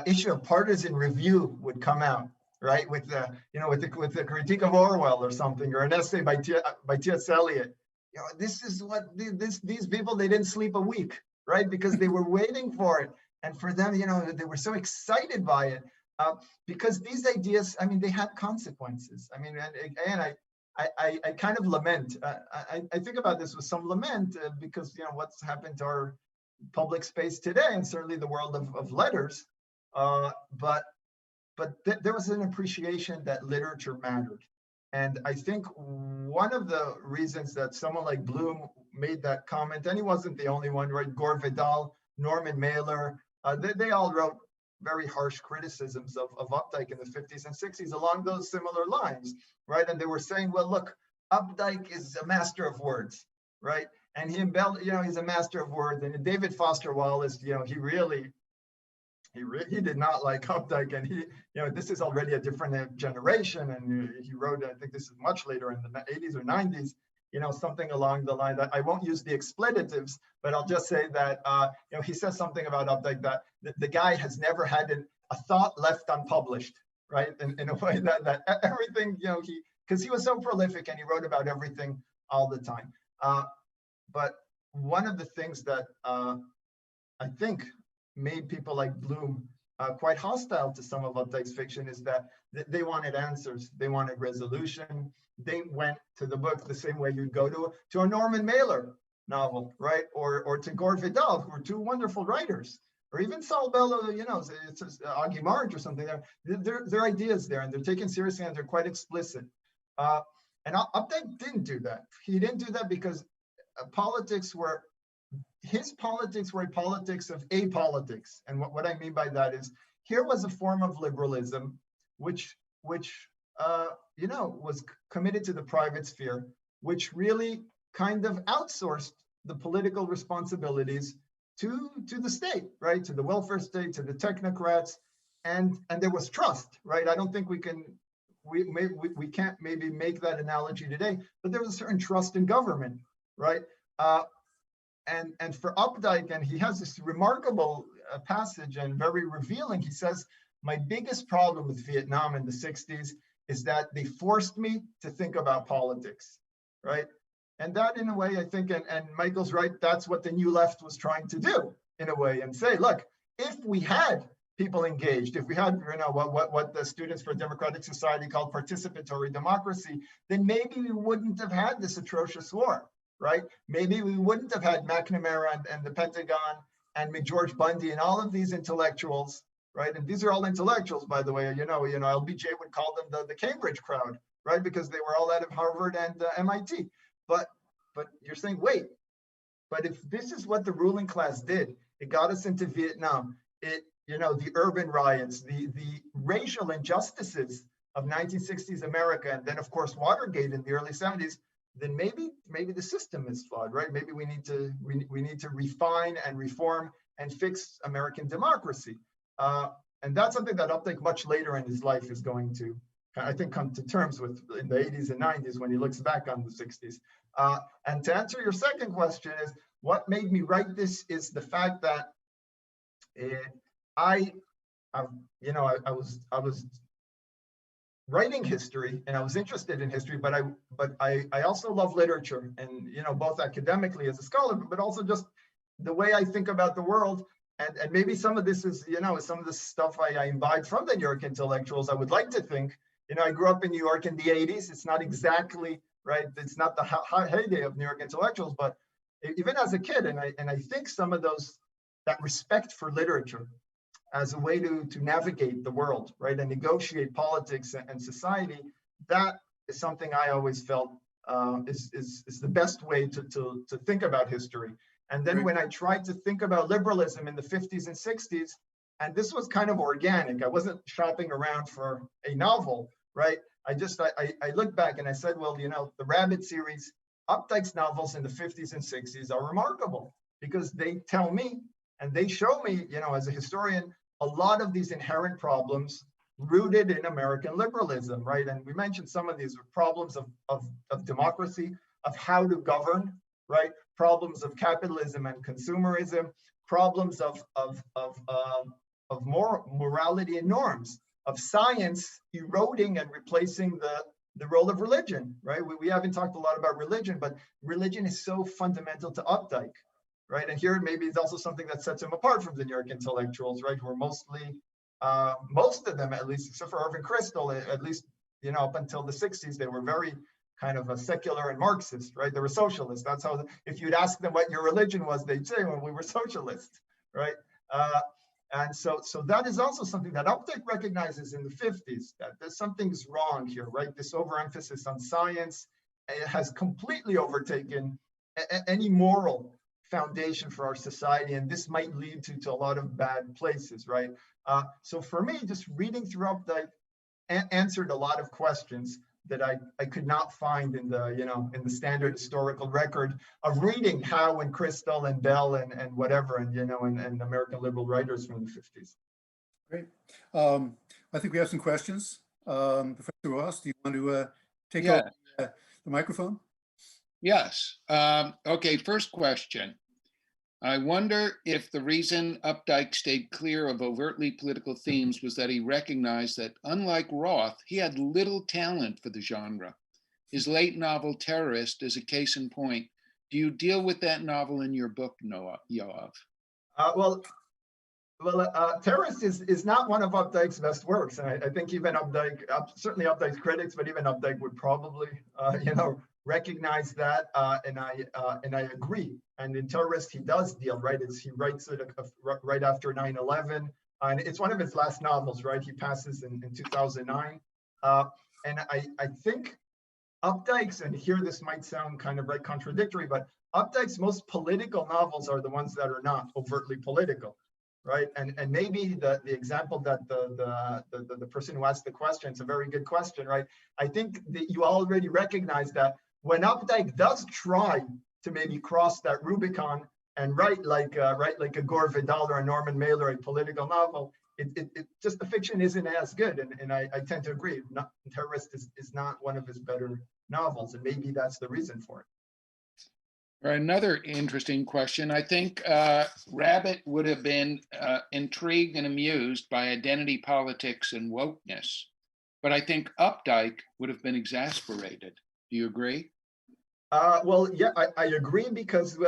C: issue of Partisan Review would come out, right? With the critique of Orwell or something, or an essay by T.S. Eliot. You know, this is what these people, they didn't sleep a week, right? Because they were waiting for it. And for them, you know, they were so excited by it because these ideas, I mean, they had consequences. I mean, and I kind of lament. I think about this with some lament because, you know, what's happened to our public space today, and certainly the world of letters. But there was an appreciation that literature mattered. And I think one of the reasons that someone like Bloom made that comment, and he wasn't the only one, right? Gore Vidal, Norman Mailer, they all wrote very harsh criticisms of Updike in the 50s and 60s along those similar lines, right? And they were saying, well, look, Updike is a master of words, right? And he's a master of words. And David Foster Wallace, you know, he did not like Updike, and this is already a different generation, and he wrote, I think this is much later in the 80s or 90s, you know, something along the line that I won't use the expletives, but I'll just say that, he says something about Updike that the guy has never had a thought left unpublished, right? In a way that everything, you know, because he was so prolific and he wrote about everything all the time. But one of the things that I think made people like Bloom quite hostile to some of Updike's fiction is that they wanted answers, they wanted resolution. They went to the book the same way you'd go to a Norman Mailer novel, right? Or to Gore Vidal, who are two wonderful writers, or even Saul Bellow, you know, it's Augie Marge or something. There are ideas there, and they're taken seriously, and they're quite explicit. And Updike didn't do that. He didn't do that because his politics were a politics of apolitics. And what I mean by that is, here was a form of liberalism which was committed to the private sphere, which really kind of outsourced the political responsibilities to the state, right? To the welfare state, to the technocrats, and there was trust, right? I don't think we can't maybe make that analogy today, but there was a certain trust in government, right? And for Updike, and he has this remarkable passage and very revealing. He says, my biggest problem with Vietnam in the 60s is that they forced me to think about politics, right? And that, in a way, I think, and Michael's right, that's what the New Left was trying to do, in a way, and say, look, if we had people engaged, if we had, you know, what the Students for a Democratic Society called participatory democracy, then maybe we wouldn't have had this atrocious war, right? Maybe we wouldn't have had McNamara and the Pentagon and McGeorge Bundy and all of these intellectuals, right? And these are all intellectuals, by the way. You know, LBJ would call them the Cambridge crowd, right? Because they were all out of Harvard and MIT. But you're saying, wait, but if this is what the ruling class did, it got us into Vietnam. The urban riots, the racial injustices of 1960s America, and then of course Watergate in the early 70s. Then maybe the system is flawed, right? Maybe we need to refine and reform and fix American democracy. And that's something that Updike much later in his life is going to, I think, come to terms with in the 80s and 90s when he looks back on the 60s. And to answer your second question is, what made me write this is the fact that I was writing history, and I was interested in history, but I also love literature, and both academically as a scholar, but also just the way I think about the world. And maybe some of this is, some of the stuff I imbibed from the New York intellectuals. I would like to think, I grew up in New York in the 80s. It's not exactly right. It's not the heyday of New York intellectuals, but even as a kid, and I think some of that respect for literature as a way to navigate the world, right, and negotiate politics and society, that is something I always felt is the best way to think about history. And then when I tried to think about liberalism in the 50s and 60s, and this was kind of organic, I wasn't shopping around for a novel, right? I look back and I said, well, the Rabbit series, Updike's novels in the 50s and 60s are remarkable because they tell me and they show me, as a historian, a lot of these inherent problems rooted in American liberalism, right? And we mentioned some of these problems of democracy, of how to govern, right? Problems of capitalism and consumerism, problems of morality and norms, of science eroding and replacing the role of religion, right? We haven't talked a lot about religion, but religion is so fundamental to Updike, right? And here maybe it's also something that sets him apart from the New York intellectuals, right? Who are mostly, most of them at least, except for Irving Kristol, at least, up until the 60s, they were very kind of a secular and Marxist, right? They were socialists. That's how, if you'd ask them what your religion was, they'd say, well, we were socialists, right? And so that is also something that Updike recognizes in the 50s, that there's something's wrong here, right? This overemphasis on science, it has completely overtaken any moral foundation for our society, and this might lead to a lot of bad places, right? So for me, just reading through Updike answered a lot of questions that I could not find in the standard historical record of reading Howe and Kristol and Bell and whatever and American liberal writers from the 50s.
B: Great. I think we have some questions. Professor Ross, do you want to take over the microphone?
A: Yes. Okay, first question. I wonder if the reason Updike stayed clear of overtly political themes was that he recognized that, unlike Roth, he had little talent for the genre. His late novel, Terrorist, is a case in point. Do you deal with that novel in your book, Yoav?
C: Terrorist is not one of Updike's best works. And I think even Updike, certainly Updike's critics, but even Updike would probably, recognize that, and I agree. And in Terrorist, he does deal, right? He writes it right after 9/11, and it's one of his last novels, right? He passes in 2009, and I think Updike's, and here this might sound kind of contradictory, but Updike's most political novels are the ones that are not overtly political, right? And maybe the example that the person who asked the question, it's a very good question, right? I think that you already recognize that when Updike does try to maybe cross that Rubicon and write like a Gore Vidal or a Norman Mailer, a political novel, it just the fiction isn't as good. And I tend to agree. Terrorist is not one of his better novels, and maybe that's the reason for it.
A: Another interesting question. I think Rabbit would have been intrigued and amused by identity politics and wokeness, but I think Updike would have been exasperated. Do you agree?
C: Well, yeah, I agree because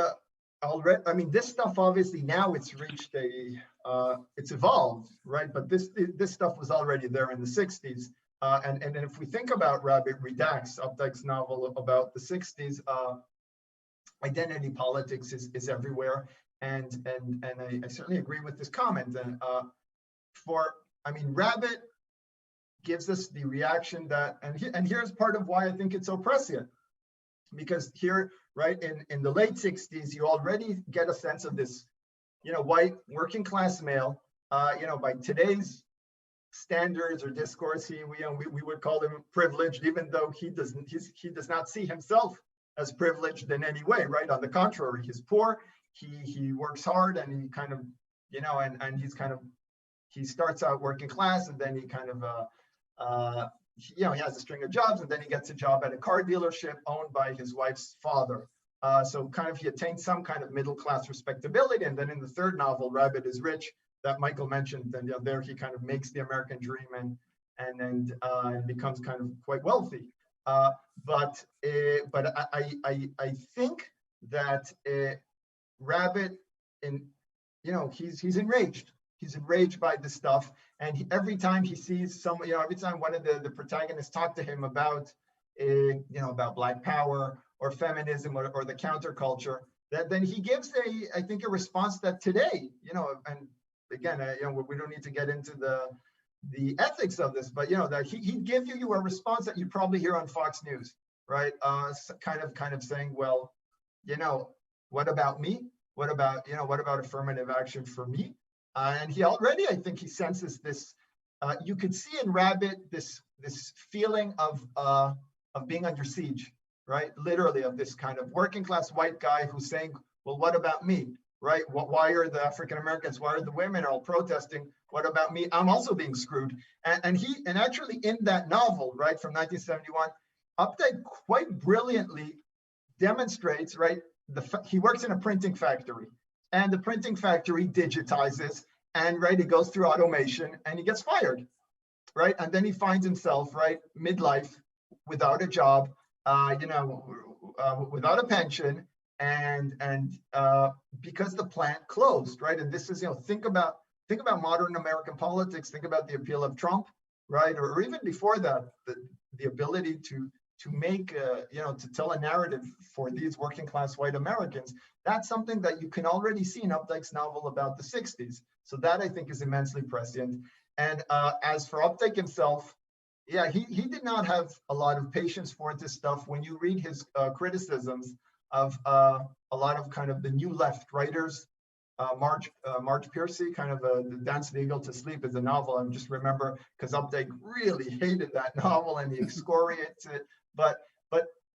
C: already, I mean, this stuff obviously now it's reached it's evolved, right? But this stuff was already there in the 60s. And if we think about Rabbit Redacts, Updike's novel about the 60s, identity politics is everywhere, and I certainly agree with this comment. And Rabbit gives us the reaction that, and here's part of why I think it's so prescient, because here, right in the late 60s, you already get a sense of this, white working class male, by today's standards or discourse, we would call him privileged, even though he does not see himself as privileged in any way, right? On the contrary, he's poor, he works hard, and he kind of, he starts out working class, and then he kind of, he has a string of jobs, and then he gets a job at a car dealership owned by his wife's father. So kind of he attains some kind of middle class respectability, and then in the third novel, Rabbit is Rich, that Michael mentioned, and there he kind of makes the American dream and becomes kind of quite wealthy. But I think that Rabbit, he's enraged. He's enraged by this stuff, and every time he sees every time one of the protagonists talk to him about, about Black Power or feminism or the counterculture, then he gives I think a response that today, and again, we don't need to get into the ethics of this, but that he'd give you a response that you probably hear on Fox News, right? Kind of saying, well, what about me? What about affirmative action for me? And he already, I think he senses this you could see in Rabbit this feeling of being under siege, right? Literally, of this kind of working class white guy who's saying, well, what about me, right? Why are the African Americans, why are the women all protesting? What about me? I'm also being screwed. And actually in that novel, right, from 1971, Updike quite brilliantly demonstrates, right, he works in a printing factory, and the printing factory digitizes, and right, it goes through automation, and he gets fired, right? And then he finds himself, right, midlife, without a job, without a pension, and because the plant closed, right? And this is, think about modern American politics. Think about the appeal of Trump, right? Or even before that, the ability to make, to tell a narrative for these working class white Americans. That's something that you can already see in Updike's novel about the 60s. So that, I think, is immensely prescient. And as for Updike himself, yeah, he did not have a lot of patience for this stuff. When you read his criticisms of a lot of kind of the new left writers, Marge Piercy, kind of the Dance the Eagle to Sleep is a novel. I just remember because Updike really hated that novel and he excoriates it. But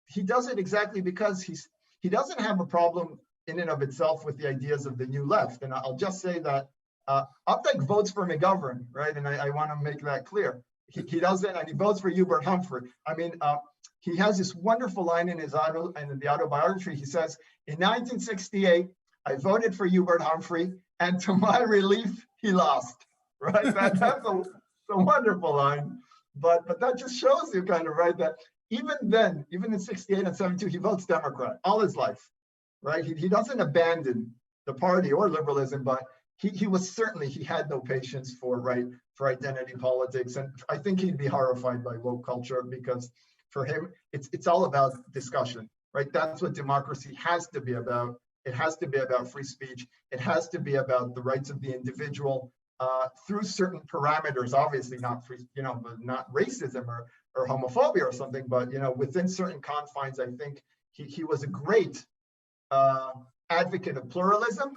C: he does it exactly because he doesn't have a problem in and of itself with the ideas of the new left. And I'll just say that Updike votes for McGovern, right? And I want to make that clear. He doesn't, and he votes for Hubert Humphrey. I mean, he has this wonderful line in his the autobiography. He says, in 1968, I voted for Hubert Humphrey, and to my relief, he lost. Right? That's a wonderful line. But that just shows you kind of, right, that even then, even in 68 and 72, he votes Democrat all his life, right? He doesn't abandon the party or liberalism, but he was certainly, he had no patience for identity politics. And I think he'd be horrified by woke culture because for him, it's all about discussion, right? That's what democracy has to be about. It has to be about free speech. It has to be about the rights of the individual through certain parameters, obviously not free, not racism or homophobia or something, but, within certain confines. I think he was a great advocate of pluralism.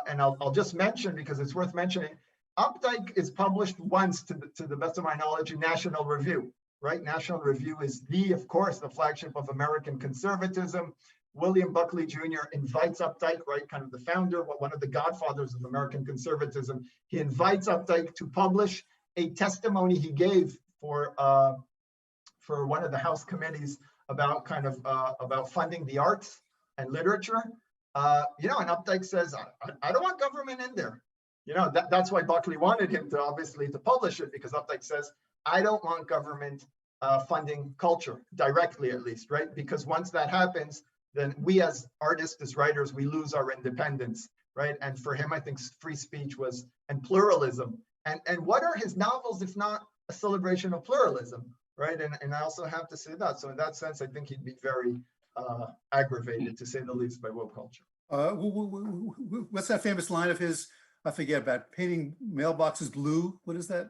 C: And I'll just mention, because it's worth mentioning, Updike is published once, to the best of my knowledge, in National Review, right? National Review is of course, the flagship of American conservatism. William Buckley Jr. invites Updike, right, kind of the founder, one of the godfathers of American conservatism. He invites Updike to publish a testimony he gave for one of the House committees about about funding the arts and literature. And Updike says, I don't want government in there. That's why Buckley wanted him to publish it, because Updike says, I don't want government funding culture directly, at least, right? Because once that happens, then we as artists, as writers, we lose our independence, right? And for him, I think free speech and pluralism. And what are his novels if not a celebration of pluralism, right? And I also have to say that. So in that sense, I think he'd be very aggravated, to say the least, by woke culture.
B: What's that famous line of his? I forget, about painting mailboxes blue. What is that?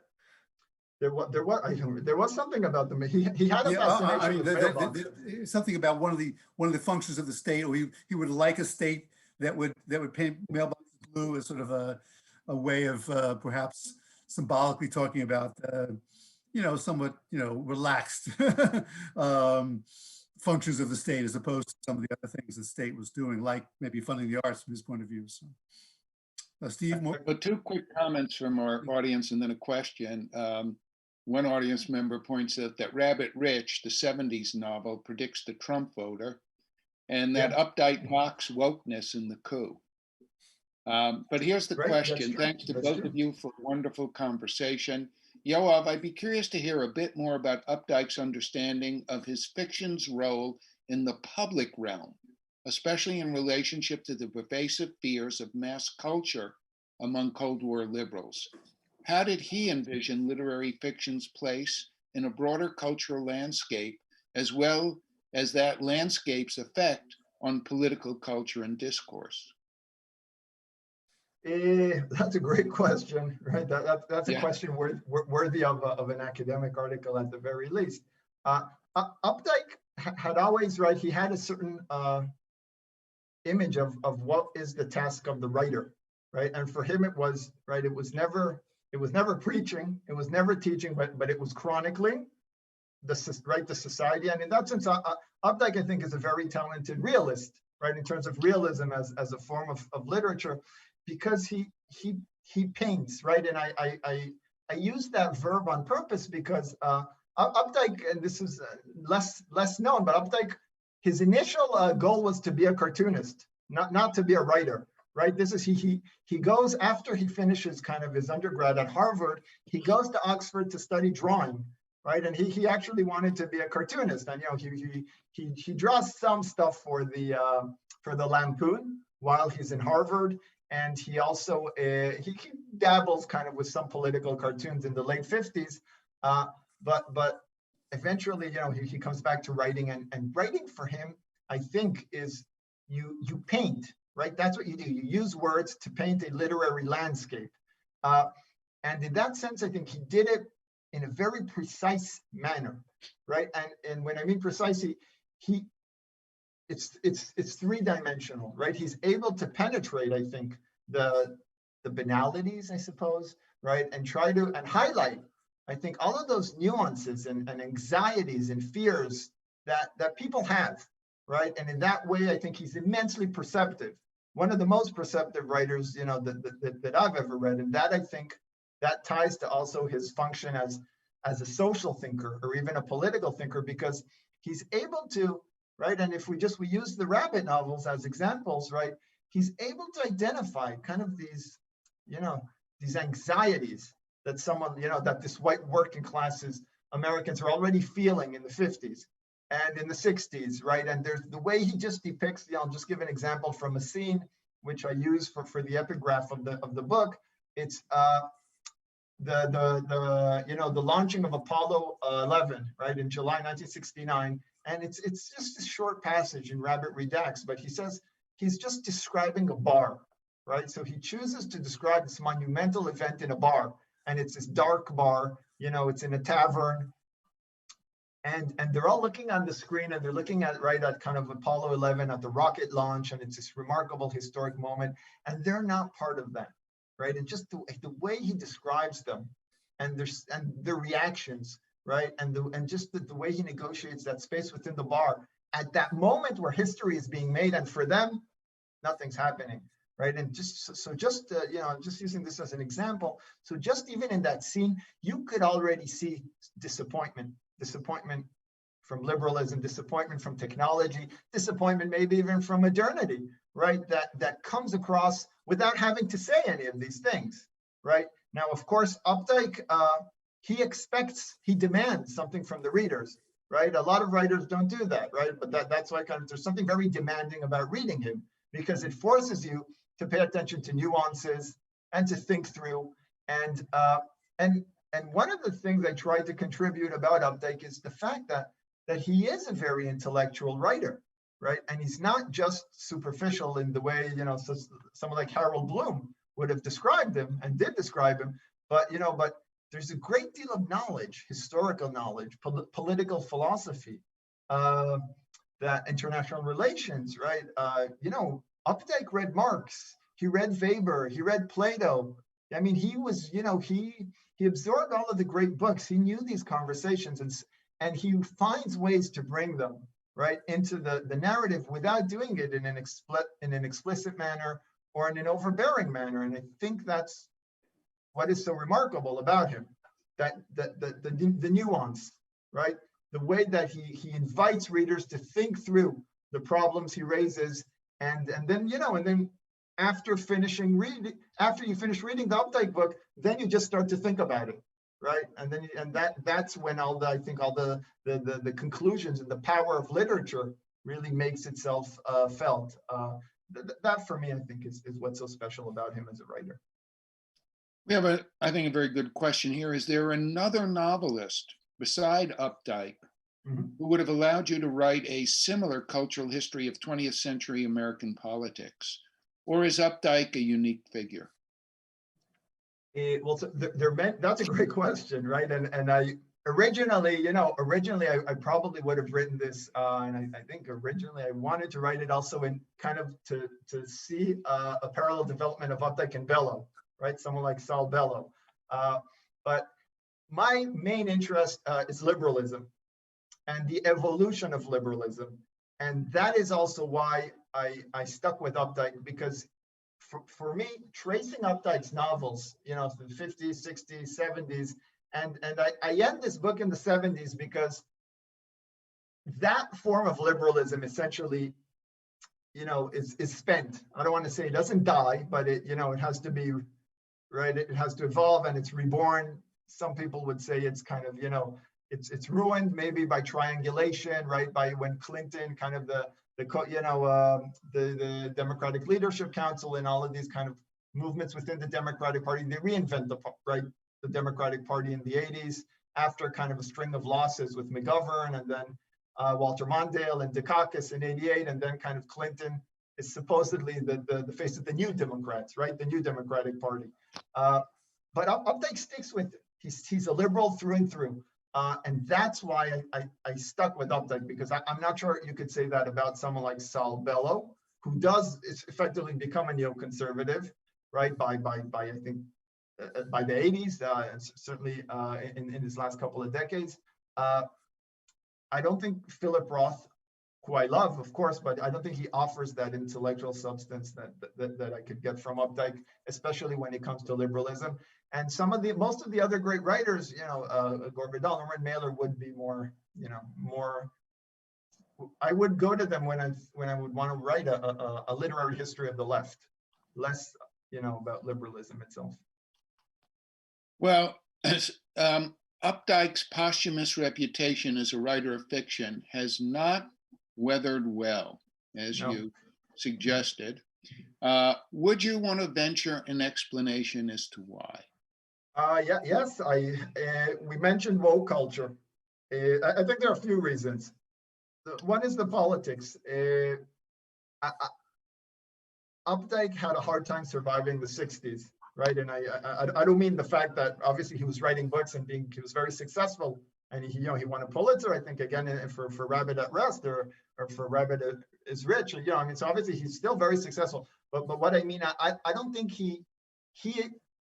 C: There was something about them. He had a fascination with mailboxes.
B: Something about one of the functions of the state, or he would like a state that would paint mailboxes blue as sort of a way of perhaps symbolically talking about somewhat relaxed functions of the state, as opposed to some of the other things the state was doing, like maybe funding the arts from his point of view. So, Steve, more?
A: But two quick comments from our audience and then a question. One audience member points out that Rabbit Rich, the 70s novel, predicts the Trump voter, and that Updike mocks wokeness in the coup. But here's the question. Thanks to both of you for a wonderful conversation. Yoav, I'd be curious to hear a bit more about Updike's understanding of his fiction's role in the public realm, especially in relationship to the pervasive fears of mass culture among Cold War liberals. How did he envision literary fiction's place in a broader cultural landscape, as well as that landscape's effect on political culture and discourse?
C: That's a great question, right? That's a question worthy of an academic article at the very least. Updike had always, right, he had a certain image of what is the task of the writer, right? And for him, it was, right, it was never It was never preaching, it was never teaching, but it was chronicling the society. And in that sense, Updike, I think, is a very talented realist, right, in terms of realism as a form of literature, because he paints, right? And I use that verb on purpose because Updike, and this is less known, but Updike, his initial goal was to be a cartoonist, not to be a writer, right? This is he goes, after he finishes kind of his undergrad at Harvard, he goes to Oxford to study drawing, right? And he actually wanted to be a cartoonist, and he draws some stuff for the Lampoon while he's in Harvard, and he also he dabbles kind of with some political cartoons in the late 50s, but eventually, he comes back to writing, and writing for him, I think, is you paint, right? That's what you do. You use words to paint a literary landscape, and in that sense, I think he did it in a very precise manner, right? And when I mean precise, it's three-dimensional, right? He's able to penetrate, I think, the banalities, I suppose, right? And try to highlight, I think, all of those nuances and anxieties and fears that people have, right? And in that way, I think he's immensely perceptive. One of the most perceptive writers, that I've ever read. And that, I think, that ties to also his function as a social thinker or even a political thinker, because he's able to, right? And if we use the Rabbit novels as examples, right? He's able to identify kind of these anxieties that that this white working classes Americans are already feeling in the 50s and in the 60s, right? And there's the way he just depicts, I'll just give an example from a scene which I use for the epigraph of the book. It's the launching of Apollo 11, right, in July 1969, and it's just a short passage in Rabbit Redacts, but he says he's just describing a bar, right? So he chooses to describe this monumental event in a bar, and it's this dark bar, it's in a tavern, and they're all looking on the screen, and they're looking at kind of Apollo 11 at the rocket launch, and it's this remarkable historic moment, and they're not part of that, right? And just the way he describes them, and their reactions, right? And just the way he negotiates that space within the bar at that moment where history is being made, and for them, nothing's happening, right? And just using this as an example. So just even in that scene, you could already see disappointment from liberalism, disappointment from technology, disappointment maybe even from modernity, right? That comes across without having to say any of these things, right? Now, of course, Updike, he demands something from the readers, right? A lot of writers don't do that, right? But that's why there's something very demanding about reading him, because it forces you to pay attention to nuances and to think through. And one of the things I tried to contribute about Updike is the fact that he is a very intellectual writer, right? And he's not just superficial in the way, someone like Harold Bloom would have described him and did describe him, but there's a great deal of knowledge, historical knowledge, political philosophy, that international relations, right? Updike read Marx, he read Weber, he read Plato. I mean, he was, he absorbed all of the great books. He knew these conversations, and he finds ways to bring them, right, into the narrative without doing it in an explicit manner or in an overbearing manner. And I think that's what is so remarkable about him, that the nuance, right? The way that he invites readers to think through the problems he raises, and then after you finish reading the Updike book, then you just start to think about it, right? And that's when all the conclusions and the power of literature really makes itself felt. That for me, I think, is what's so special about him as a writer.
A: We have I think, a very good question here. Is there another novelist beside Updike who would have allowed you to write a similar cultural history of 20th century American politics? Or is Updike a unique figure?
C: That's a great question, right? And I originally I probably would have written this, and I think originally I wanted to write it also in kind of to see a parallel development of Updike and Bellow, right? Someone like Saul Bellow. But my main interest is liberalism and the evolution of liberalism. And that is also why I stuck with Updike, because for me, tracing Updike's novels, the 50s, 60s, 70s, and I end this book in the 70s because that form of liberalism essentially, is spent. I don't want to say it doesn't die, but it has to be, right? It has to evolve and it's reborn. Some people would say it's kind of, it's ruined maybe by triangulation, right? By when Clinton, kind of the Democratic Leadership Council and all of these kind of movements within the Democratic Party, they reinvent the Democratic Party in the 80s after kind of a string of losses with McGovern and then Walter Mondale and Dukakis in 88, and then kind of Clinton is supposedly the face of the New Democrats, right? The New Democratic Party. But Updike sticks with it. He's a liberal through and through. And that's why I stuck with Updike, because I'm not sure you could say that about someone like Saul Bellow, who is effectively become a neoconservative, right? By I think by the 80s, and certainly in his last couple of decades. I don't think Philip Roth, who I love, of course, but I don't think he offers that intellectual substance that I could get from Updike, especially when it comes to liberalism. And most of the other great writers, Gore Vidal, Norman Mailer would be more. I would go to them when I would want to write a literary history of the left, less, about liberalism itself.
A: Well, Updike's posthumous reputation as a writer of fiction has not weathered well, as you suggested. Would you want to venture an explanation as to why?
C: Yes, we mentioned woke culture. I think there are a few reasons. One is the politics. Updike had a hard time surviving the 60s, right? And I don't mean the fact that obviously he was writing books and he was very successful, and he won a Pulitzer, I think, again for Rabbit at Rest or for Rabbit is Rich. So obviously he's still very successful. But what I mean, I don't think he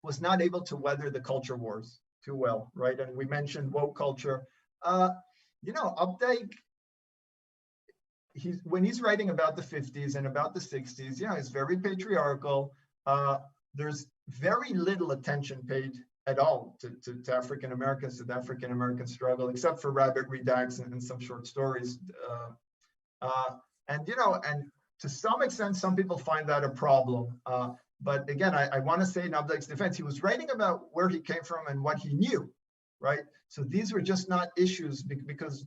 C: was not able to weather the culture wars too well, right? And we mentioned woke culture. Updike, when he's writing about the 50s and about the 60s, he's very patriarchal. There's very little attention paid at all to African Americans, to the African American struggle, except for Rabbit Redacts and some short stories. And to some extent, some people find that a problem. But again, I want to say in Updike's defense, he was writing about where he came from and what he knew, right? So these were just not issues because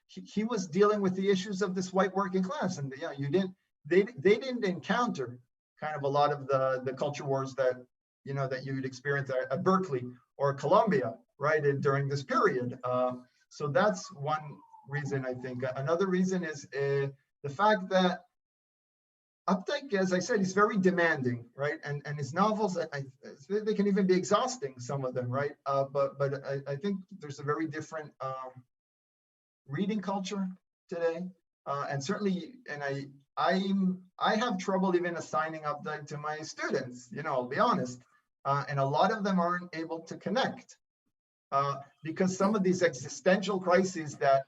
C: he was dealing with the issues of this white working class, and they didn't encounter kind of a lot of the culture wars that you'd experience at Berkeley or Columbia, right? And during this period. So that's one reason, I think. Another reason is the fact that Updike, as I said, he's very demanding, right? And his novels, they can even be exhausting, some of them, right? But I think there's a very different reading culture today, and certainly, and I have trouble even assigning Updike to my students. I'll be honest, and a lot of them aren't able to connect because some of these existential crises that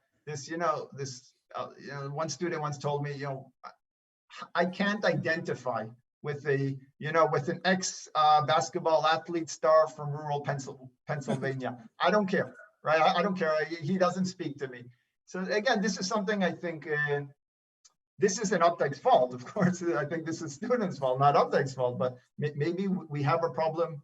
C: one student once told me, I can't identify with an ex basketball athlete star from rural Pennsylvania. I don't care, right? I don't care. He doesn't speak to me. So again, this is something I think, this isn't Updike's fault, of course. I think this is students' fault, not Updike's fault, but maybe we have a problem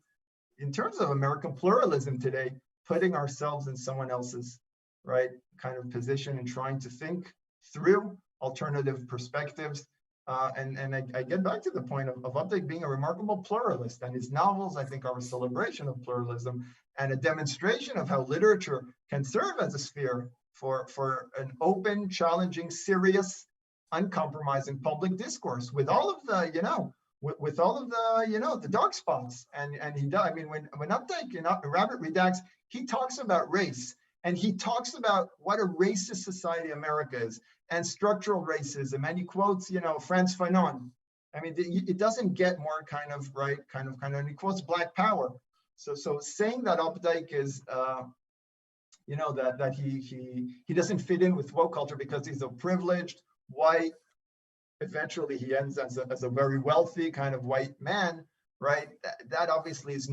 C: in terms of American pluralism today, putting ourselves in someone else's, right, kind of position and trying to think through alternative perspectives. And I get back to the point of Updike being a remarkable pluralist, and his novels, I think, are a celebration of pluralism and a demonstration of how literature can serve as a sphere for an open, challenging, serious, uncompromising public discourse with all of the, with all of the, the dark spots. And he does. I mean, when Updike in Rabbit Redacts, he talks about race, and he talks about what a racist society America is, and structural racism. And he quotes, Frantz Fanon, I mean, it doesn't get more kind of, and he quotes Black Power. So saying that Updike is, that he doesn't fit in with woke culture because he's a privileged white, eventually he ends as a very wealthy kind of white man, right? That obviously is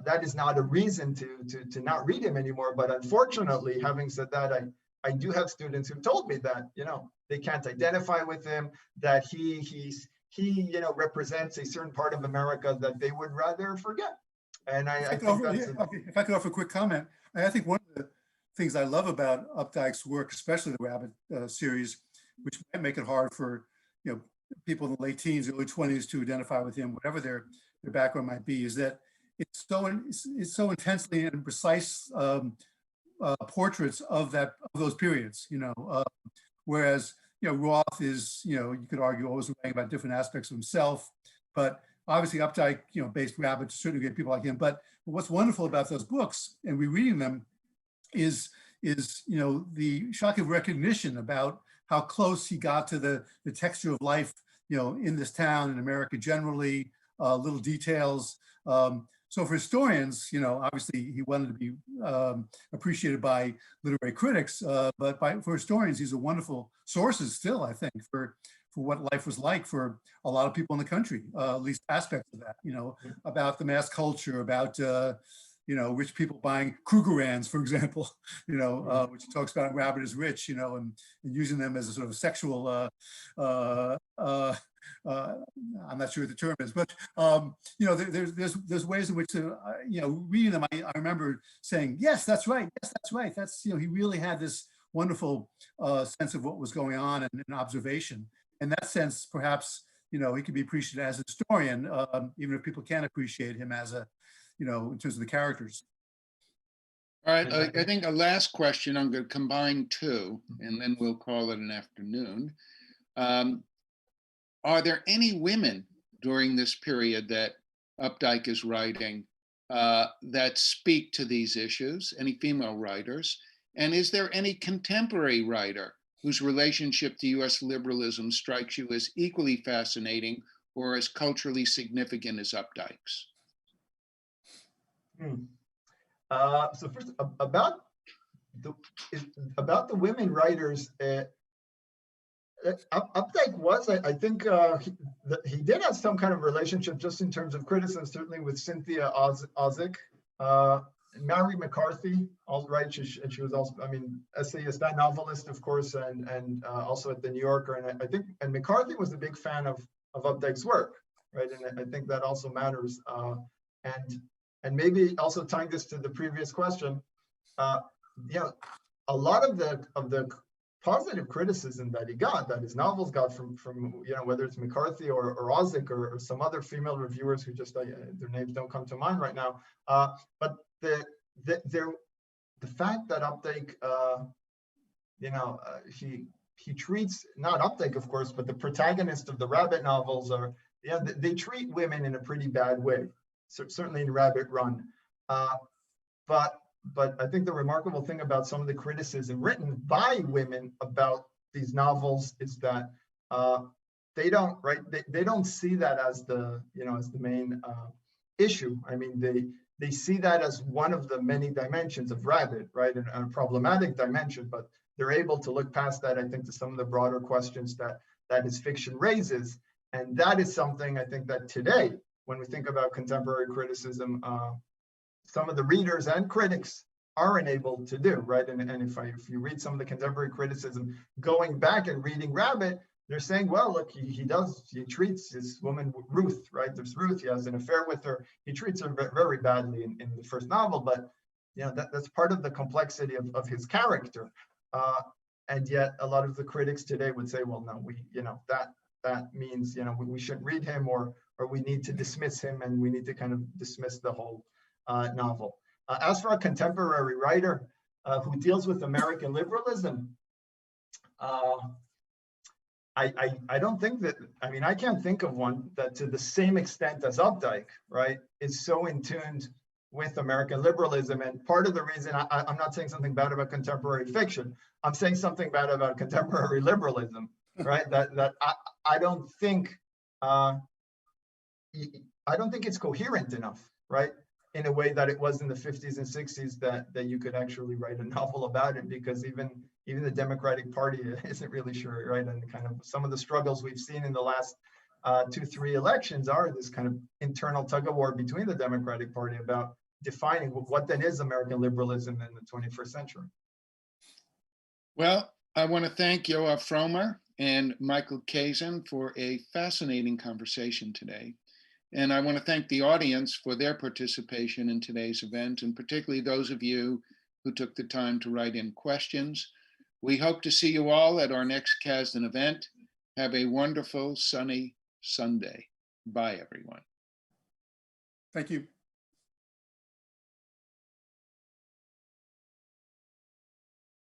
C: that is not a reason to not read him anymore. But unfortunately, having said that, I do have students who told me that, they can't identify with him, that he represents a certain part of America that they would rather forget. And I think
B: if I could offer a quick comment, I think one of the things I love about Updike's work, especially the Rabbit series, which might make it hard for people in the late teens, early 20s to identify with him, whatever their background might be, is that it's so intensely and precise portraits of those periods. Whereas Roth is you could argue always writing about different aspects of himself, but obviously Updike based Rabbit to certainly get people like him. But what's wonderful about those books and rereading them is the shocking recognition about how close he got to the texture of life, in this town, in America generally, little details. So for historians, obviously he wanted to be appreciated by literary critics, but for historians, he's a wonderful sources still, I think, for what life was like for a lot of people in the country, at least aspects of that, about the mass culture, about rich people buying Krugerrands, for example, which he talks about in Rabbit is Rich, and using them as a sort of sexual, I'm not sure what the term is, but, there's ways in which, reading them, I remember saying, yes, that's right. Yes, that's right. That's, he really had this wonderful sense of what was going on and observation. In that sense, perhaps, he could be appreciated as a historian, even if people can't appreciate him as a, in terms of the characters.
A: All right, I think a last question, I'm going to combine two, and then we'll call it an afternoon. Are there any women during this period that Updike is writing that speak to these issues, any female writers? And is there any contemporary writer whose relationship to US liberalism strikes you as equally fascinating or as culturally significant as Updike's?
C: So first, about the women writers, Updike was, I think, he did have some kind of relationship just in terms of criticism, certainly with Cynthia Ozick, Mary McCarthy, right? She was also, essayist and novelist, of course, and also at the New Yorker, and I think, and McCarthy was a big fan of Updike's work, right? And I think that also matters, and maybe also tying this to the previous question, a lot of the positive criticism that he got, that his novels got from whether it's McCarthy or Ozick or some other female reviewers who just their names don't come to mind right now. But the fact that Updike, he treats, not Updike of course, but the protagonist of the Rabbit novels are, they treat women in a pretty bad way. Certainly in Rabbit Run, but I think the remarkable thing about some of the criticism written by women about these novels is that they don't see that as the as the main issue. I mean, they see that as one of the many dimensions of Rabbit, right, and a problematic dimension. But they're able to look past that, I think, to some of the broader questions that his fiction raises, and that is something I think that today, when we think about contemporary criticism, some of the readers and critics aren't able to do, right? And if you read some of the contemporary criticism, going back and reading Rabbit, they're saying, well, look, he treats his woman Ruth, right? There's Ruth, he has an affair with her. He treats her very badly in the first novel, but that's part of the complexity of his character. And yet a lot of the critics today would say, well, no, that means, we shouldn't read him, or we need to dismiss him, and we need to kind of dismiss the whole novel. As for a contemporary writer who deals with American liberalism, I don't think that, I can't think of one that to the same extent as Updike, right, is so in tune with American liberalism. And part of the reason I'm not saying something bad about contemporary fiction, I'm saying something bad about contemporary liberalism, right? that I don't think I don't think it's coherent enough, right? In a way that it was in the 50s and 60s that you could actually write a novel about it, because even the Democratic Party isn't really sure, right? And kind of some of the struggles we've seen in the last 2-3 elections are this kind of internal tug of war between the Democratic Party about defining what then is American liberalism in the 21st century.
A: Well, I want to thank Yoav Fromer and Michael Kazin for a fascinating conversation today. And I want to thank the audience for their participation in today's event, and particularly those of you who took the time to write in questions. We hope to see you all at our next Casden event. Have a wonderful, sunny Sunday. Bye, everyone.
B: Thank you.